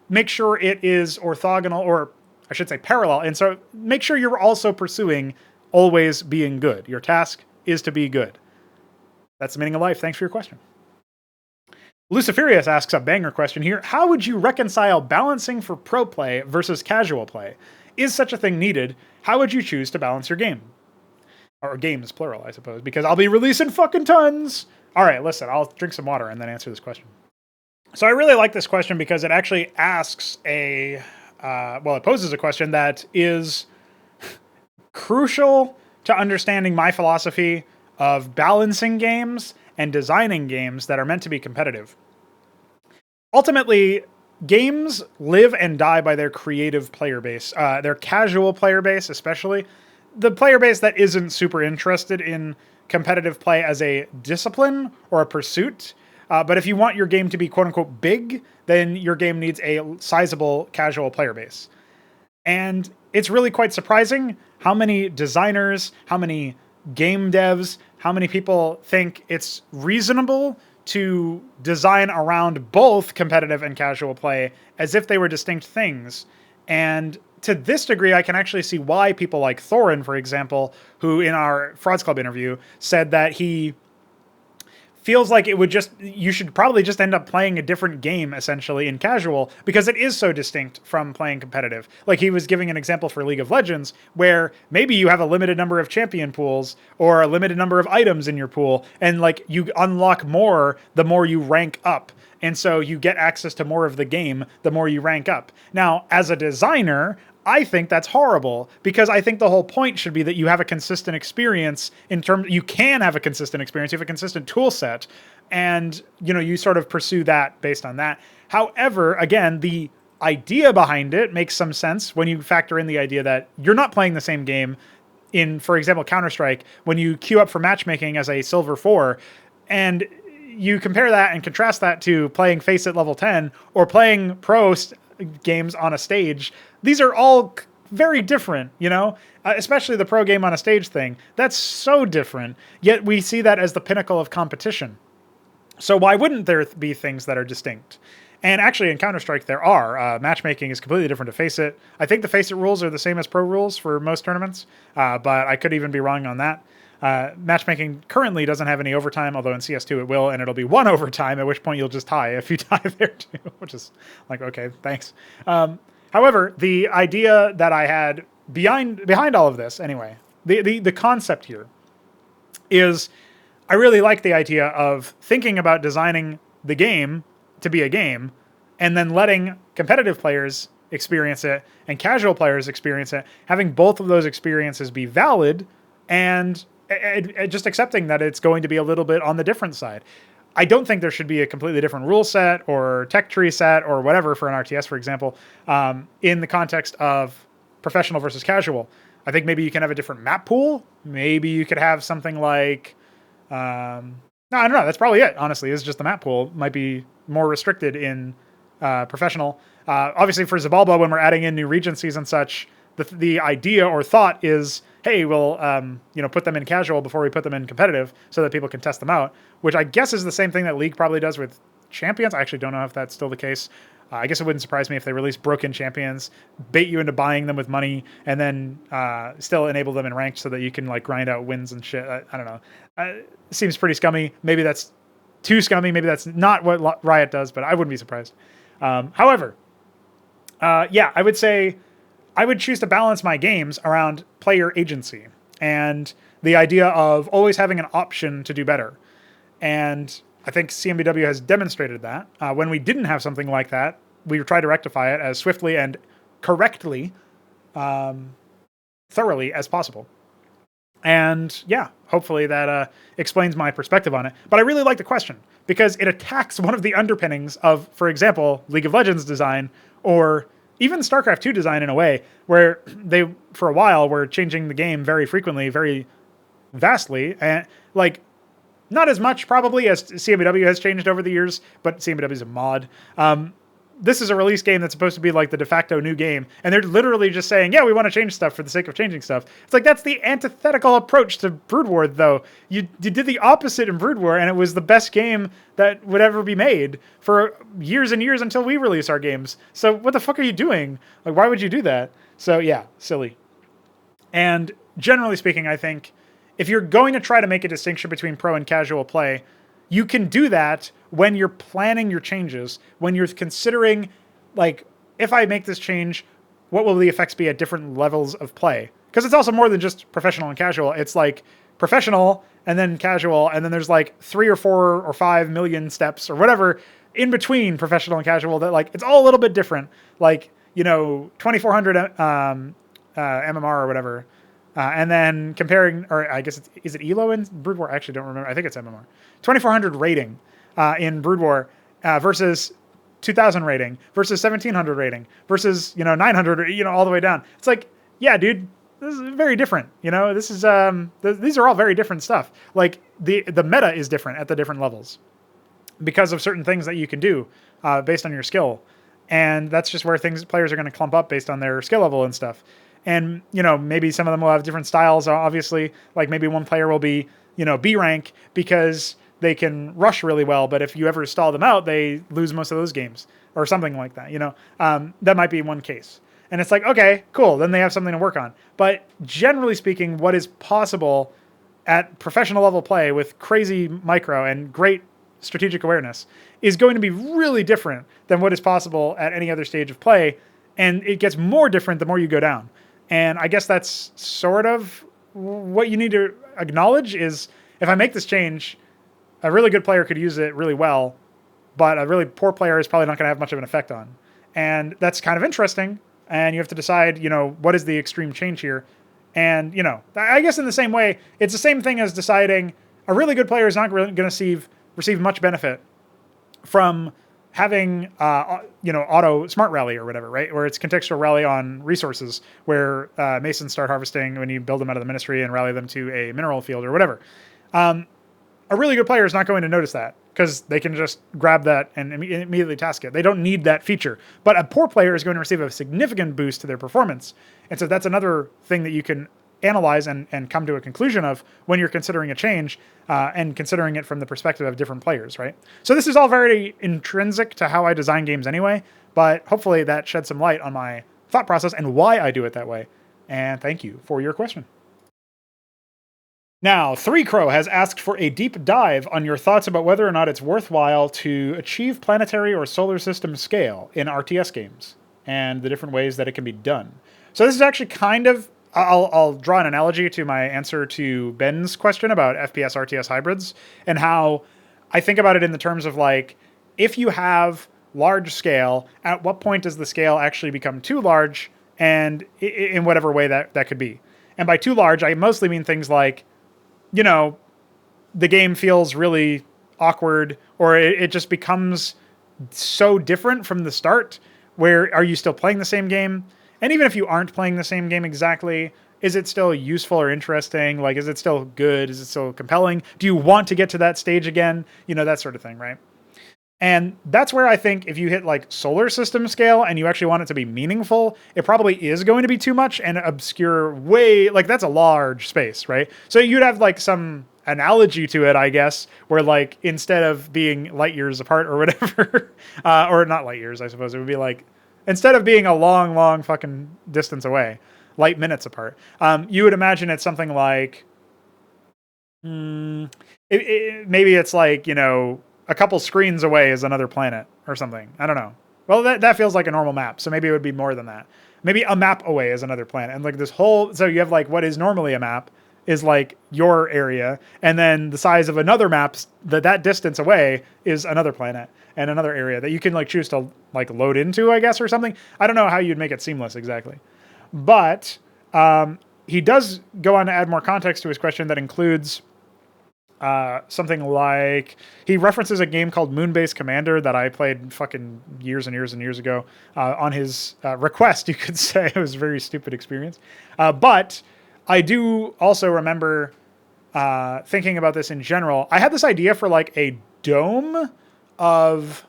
make sure it is orthogonal, or I should say parallel. And so make sure you're also pursuing always being good. Your task is to be good. That's the meaning of life. Thanks for your question. Lucifirius asks a banger question here. How would you reconcile balancing for pro play versus casual play? Is such a thing needed? How would you choose to balance your game? Or games, plural, I suppose, because I'll be releasing fucking tons. All right, listen, I'll drink some water and then answer this question. So I really like this question because it actually asks it poses a question that is crucial to understanding my philosophy of balancing games and designing games that are meant to be competitive. Ultimately, games live and die by their creative player base, their casual player base especially. The player base that isn't super interested in competitive play as a discipline or a pursuit. But if you want your game to be quote unquote big, then your game needs a sizable casual player base. And it's really quite surprising how many designers, how many game devs, how many people think it's reasonable to design around both competitive and casual play as if they were distinct things. And to this degree, I can actually see why people like Thorin, for example, who in our Frauds Club interview said that he feels like you should probably just end up playing a different game essentially in casual because it is so distinct from playing competitive. Like he was giving an example for League of Legends where maybe you have a limited number of champion pools or a limited number of items in your pool and like you unlock more the more you rank up. And so you get access to more of the game the more you rank up. Now, as a designer, I think that's horrible because I think the whole point should be that you have a consistent experience you can have a consistent experience, you have a consistent tool set, and you sort of pursue that based on that. However, again, the idea behind it makes some sense when you factor in the idea that you're not playing the same game in, for example, Counter-Strike, when you queue up for matchmaking as a Silver 4, and you compare that and contrast that to playing Face It level 10 or playing pro games on a stage. These are all very different, especially the pro game on a stage thing. That's so different, yet we see that as the pinnacle of competition. So why wouldn't there be things that are distinct? And actually in Counter-Strike there are. Matchmaking is completely different to Face It. I think the Face It rules are the same as pro rules for most tournaments, but I could even be wrong on that. Matchmaking currently doesn't have any overtime, although in CS2 it will, and it'll be 1 overtime, at which point you'll just tie if you tie there too, which is like, okay, thanks. However, the idea that I had behind all of this, anyway, the concept here is I really like the idea of thinking about designing the game to be a game and then letting competitive players experience it and casual players experience it, having both of those experiences be valid and just accepting that it's going to be a little bit on the different side. I don't think there should be a completely different rule set or tech tree set or whatever for an RTS, for example, in the context of professional versus casual. I think maybe you can have a different map pool. Maybe you could have something like, no, I don't know. That's probably it, honestly, is just the map pool might be more restricted in professional. Obviously, for Xibalba, when we're adding in new regencies and such, the idea or thought is, hey, we'll put them in casual before we put them in competitive so that people can test them out, which I guess is the same thing that League probably does with champions. I actually don't know if that's still the case. I guess it wouldn't surprise me if they release broken champions, bait you into buying them with money, and then still enable them in ranked so that you can like grind out wins and shit. I don't know. It seems pretty scummy. Maybe that's too scummy. Maybe that's not what Riot does, but I wouldn't be surprised. However, I would say I would choose to balance my games around player agency and the idea of always having an option to do better. And I think CMBW has demonstrated that. When we didn't have something like that, we tried to rectify it as swiftly and correctly, thoroughly as possible. And yeah, hopefully that explains my perspective on it. But I really like the question because it attacks one of the underpinnings of, for example, League of Legends design or even StarCraft 2 design in a way where they, for a while, were changing the game very frequently, very vastly. And like, not as much probably as CMBW has changed over the years, but CMBW is a mod. This is a release game that's supposed to be like the de facto new game. And they're literally just saying, yeah, we want to change stuff for the sake of changing stuff. It's like, that's the antithetical approach to Brood War, though. You did the opposite in Brood War, and it was the best game that would ever be made for years and years until we release our games. So what the fuck are you doing? Like, why would you do that? So yeah, silly. And generally speaking, I think if you're going to try to make a distinction between pro and casual play, you can do that when you're planning your changes, when you're considering, like, if I make this change, what will the effects be at different levels of play? Because it's also more than just professional and casual. It's like professional and then casual, and then there's like 3 or 4 or 5 million steps or whatever in between professional and casual that, like, it's all a little bit different. Like, 2400 MMR or whatever. And then comparing, or I guess is it ELO in Brood War? I actually don't remember. I think it's MMR. 2400 rating in Brood War versus 2000 rating versus 1700 rating versus 900 all the way down. It's like, yeah, dude, this is very different. This is these are all very different stuff. Like the meta is different at the different levels because of certain things that you can do based on your skill, and that's just where players are going to clump up based on their skill level and stuff. And, maybe some of them will have different styles, obviously. Like maybe one player will be, B rank because they can rush really well. But if you ever stall them out, they lose most of those games or something like that, That might be one case. And it's like, okay, cool. Then they have something to work on. But generally speaking, what is possible at professional level play with crazy micro and great strategic awareness is going to be really different than what is possible at any other stage of play. And it gets more different the more you go down. And I guess that's sort of what you need to acknowledge is if I make this change, a really good player could use it really well, but a really poor player is probably not going to have much of an effect on. And that's kind of interesting. And you have to decide, what is the extreme change here? And, I guess in the same way, it's the same thing as deciding a really good player is not really going to receive much benefit from having, auto smart rally or whatever, right? Where it's contextual rally on resources where Masons start harvesting when you build them out of the ministry and rally them to a mineral field or whatever. A really good player is not going to notice that because they can just grab that and immediately task it. They don't need that feature. But a poor player is going to receive a significant boost to their performance. And so that's another thing that you can analyze and come to a conclusion of when you're considering a change and considering it from the perspective of different players, right? So this is all very intrinsic to how I design games anyway, but hopefully that sheds some light on my thought process and why I do it that way. And thank you for your question. Now, 3Crow has asked for a deep dive on your thoughts about whether or not it's worthwhile to achieve planetary or solar system scale in RTS games and the different ways that it can be done. So this is actually kind of I'll draw an analogy to my answer to Ben's question about FPS RTS hybrids and how I think about it in the terms of like, if you have large scale, at what point does the scale actually become too large and in whatever way that could be? And by too large, I mostly mean things like, the game feels really awkward or it just becomes so different from the start where are you still playing the same game? And even if you aren't playing the same game exactly, is it still useful or interesting? Like, is it still good? Is it still compelling? Do you want to get to that stage again? That sort of thing, right? And that's where I think if you hit like solar system scale and you actually want it to be meaningful, it probably is going to be too much and obscure way, like that's a large space, right? So you'd have like some analogy to it, I guess, where like instead of being light years apart or whatever, or not light years, I suppose it would be like, instead of being a long, long fucking distance away, light minutes apart, you would imagine it's something like, maybe it's like, you know, a couple screens away is another planet or something. I don't know. Well, that feels like a normal map, so maybe it would be more than that. Maybe a map away is another planet. And like this whole, so you have like what is normally a map is like your area, and then the size of another map, that distance away is another planet and another area that you can like choose to like load into, I guess, or something. I don't know how you'd make it seamless exactly. But he does go on to add more context to his question that includes something like, he references a game called Moonbase Commander that I played fucking years and years and years ago on his request, you could say. It was a very stupid experience. But I do also remember thinking about this in general. I had this idea for like a dome of,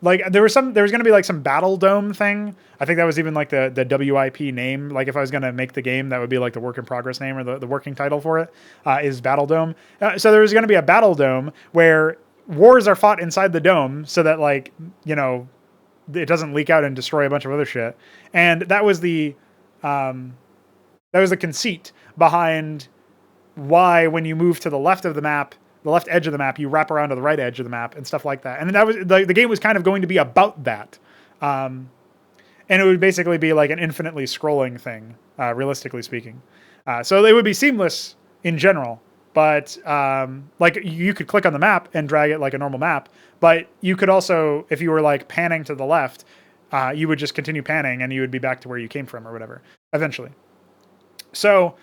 like there was going to be like some battle dome thing. I think that was even like the WIP name. Like if I was going to make the game, that would be like the work in progress name, or the working title for it is Battle Dome. So there was going to be a battle dome where wars are fought inside the dome so that like, you know, it doesn't leak out and destroy a bunch of other shit. And that was the conceit behind why when you move to the left of the map, the left edge of the map, you wrap around to the right edge of the map and stuff like that. And that was the game was kind of going to be about that. And it would basically be like an infinitely scrolling thing, realistically speaking. So it would be seamless in general, but like you could click on the map and drag it like a normal map, but you could also, if you were like panning to the left, you would just continue panning and you would be back to where you came from or whatever, eventually. So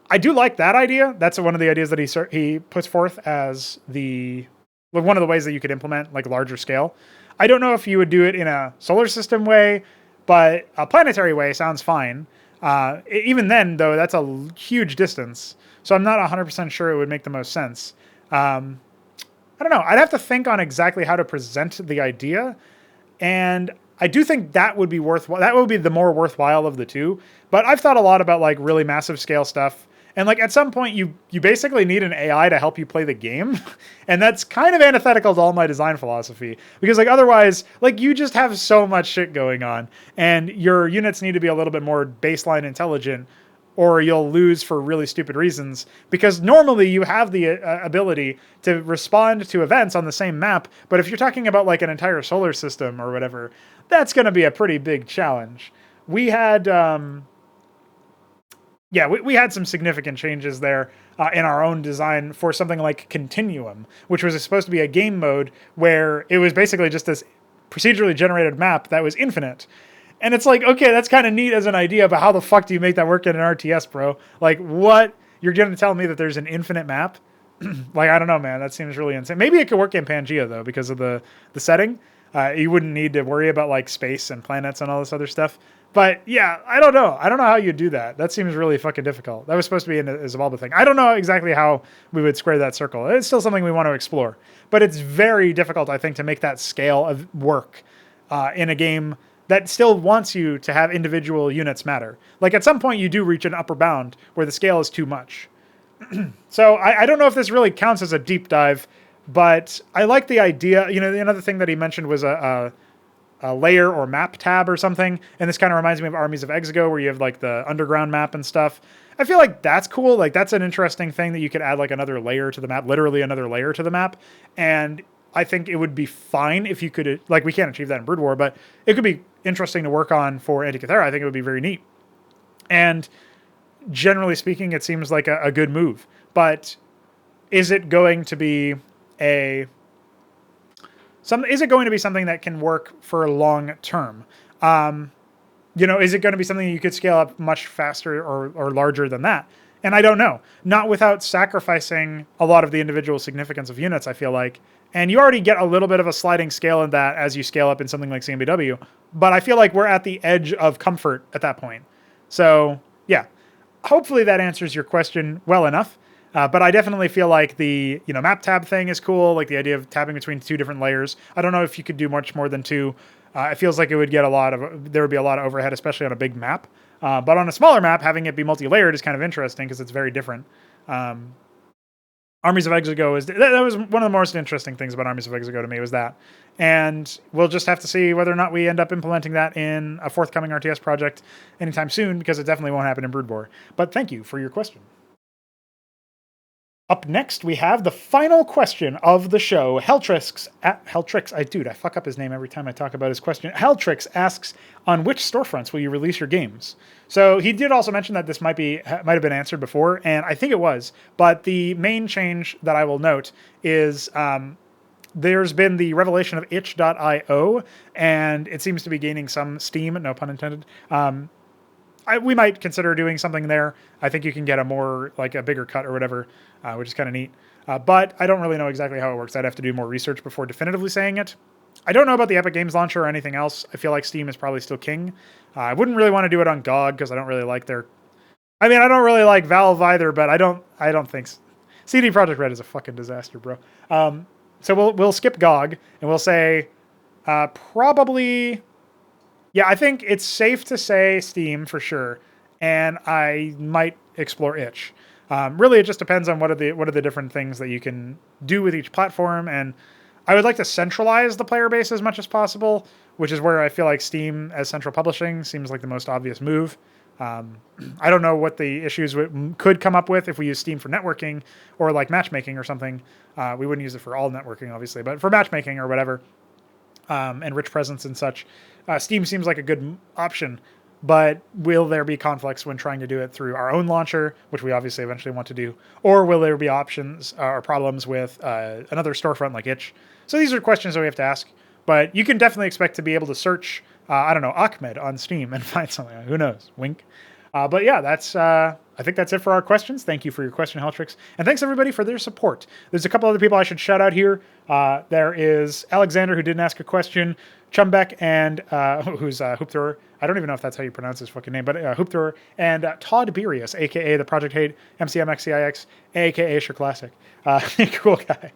I do like that idea. That's one of the ideas that he puts forth as one of the ways that you could implement like larger scale. I don't know if you would do it in a solar system way, but a planetary way sounds fine. Even then, though, that's a huge distance. So I'm not 100% sure it would make the most sense. I don't know. I'd have to think on exactly how to present the idea. And I do think that would be worthwhile. That would be the more worthwhile of the two. But I've thought a lot about like really massive scale stuff. And like at some point you basically need an AI to help you play the game. And that's kind of antithetical to all my design philosophy, because like otherwise, like you just have so much shit going on and your units need to be a little bit more baseline intelligent, or you'll lose for really stupid reasons, because normally you have the ability to respond to events on the same map. But if you're talking about like an entire solar system or whatever, that's going to be a pretty big challenge. We had, we had some significant changes there in our own design for something like Continuum, which was supposed to be a game mode where it was basically just this procedurally generated map that was infinite. And it's like, okay, that's kind of neat as an idea, but how the fuck do you make that work in an RTS, bro? Like, what? You're going to tell me that there's an infinite map? Like, I don't know, man. That seems really insane. Maybe it could work in Pangea, though, because of the setting. You wouldn't need to worry about, like, space and planets and all this other stuff. But, yeah, I don't know. I don't know how you do that. That seems really fucking difficult. That was supposed to be a Xibalba thing. I don't know exactly how we would square that circle. It's still something we want to explore. But it's very difficult, I think, to make that scale of work in a game that still wants you to have individual units matter. Like, at some point, you do reach an upper bound where the scale is too much. So I don't know if this really counts as a deep dive, but I like the idea. You know, another thing that he mentioned was a layer or map tab or something. And this kind of reminds me of Armies of Exego, where you have like the underground map and stuff. I feel like that's cool. Like, that's an interesting thing that you could add like another layer to the map, literally another layer to the map. And I think it would be fine if you could, like, we can't achieve that in Brood War, but it could be interesting to work on for Antikythera. I think it would be very neat. And generally speaking, it seems like a good move. But is it going to be something that can work for long term? Is it going to be something you could scale up much faster or larger than that? And I don't know. Not without sacrificing a lot of the individual significance of units, I feel like. And you already get a little bit of a sliding scale in that as you scale up in something like CMBW. But I feel like we're at the edge of comfort at that point. So, yeah. Hopefully that answers your question well enough. But I definitely feel like the map tab thing is cool, like the idea of tabbing between 2 different layers. I don't know if you could do much more than 2. It feels like it would get there would be a lot of overhead, especially on a big map. But on a smaller map, having it be multi-layered is kind of interesting because it's very different. Armies of Exego that was one of the most interesting things about Armies of Exego to me was that. And we'll just have to see whether or not we end up implementing that in a forthcoming RTS project anytime soon, because it definitely won't happen in Brood War. But thank you for your question. Up next, we have the final question of the show. HelltRYKS, dude, I fuck up his name every time I talk about his question. HelltRYKS asks, on which storefronts will you release your games? So he did also mention that this might have been answered before, and I think it was. But the main change that I will note is there's been the revelation of itch.io, and it seems to be gaining some steam, no pun intended. We might consider doing something there. I think you can get a bigger cut or whatever, which is kind of neat. But I don't really know exactly how it works. I'd have to do more research before definitively saying it. I don't know about the Epic Games Launcher or anything else. I feel like Steam is probably still king. I wouldn't really want to do it on GOG because I don't really like I don't really like Valve either, but I don't think CD Projekt Red is a fucking disaster, bro. So we'll skip GOG and we'll say probably. Yeah, I think it's safe to say Steam for sure, and I might explore itch. Really, it just depends on what are the different things that you can do with each platform, and I would like to centralize the player base as much as possible, which is where I feel like Steam as central publishing seems like the most obvious move. I don't know what the issues could come up with if we use Steam for networking or like matchmaking or something. We wouldn't use it for all networking, obviously, but for matchmaking or whatever, and rich presence and such. Steam seems like a good option, but will there be conflicts when trying to do it through our own launcher, which we obviously eventually want to do, or will there be options or problems with another storefront like itch? So these are questions that we have to ask, but you can definitely expect to be able to search, Ackmed on Steam and find something. Who knows? Wink. But yeah, I think that's it for our questions. Thank you for your question, HelltRYKS. And thanks everybody for their support. There's a couple other people I should shout out here. There is Alexander, who didn't ask a question, Chumbeck, and who's Hoopthrower. I don't even know if that's how you pronounce his fucking name, but Hoopthrower, and Todd Berius, aka the Project Hate MCMXCIX, aka Sure Classic. Cool guy.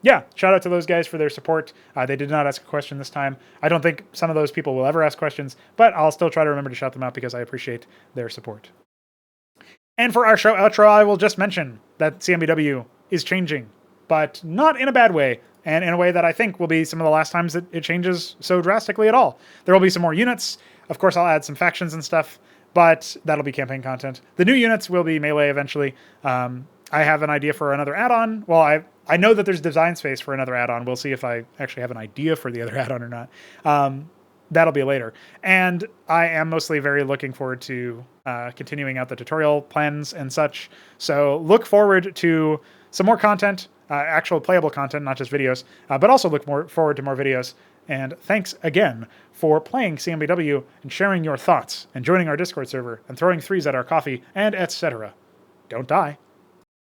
Yeah, shout out to those guys for their support. They did not ask a question this time. I don't think some of those people will ever ask questions, but I'll still try to remember to shout them out because I appreciate their support. And for our show outro, I will just mention that CMBW is changing, but not in a bad way, and in a way that I think will be some of the last times that it changes so drastically at all. There will be some more units. Of course, I'll add some factions and stuff, but that'll be campaign content. The new units will be melee eventually. I have an idea for another add-on. Well, I know that there's design space for another add-on. We'll see if I actually have an idea for the other add-on or not. That'll be later. And I am mostly very looking forward to continuing out the tutorial plans and such. So look forward to some more content, actual playable content, not just videos, but also look forward to more videos. And thanks again for playing CMBW and sharing your thoughts and joining our Discord server and throwing threes at our coffee and etc. Don't die.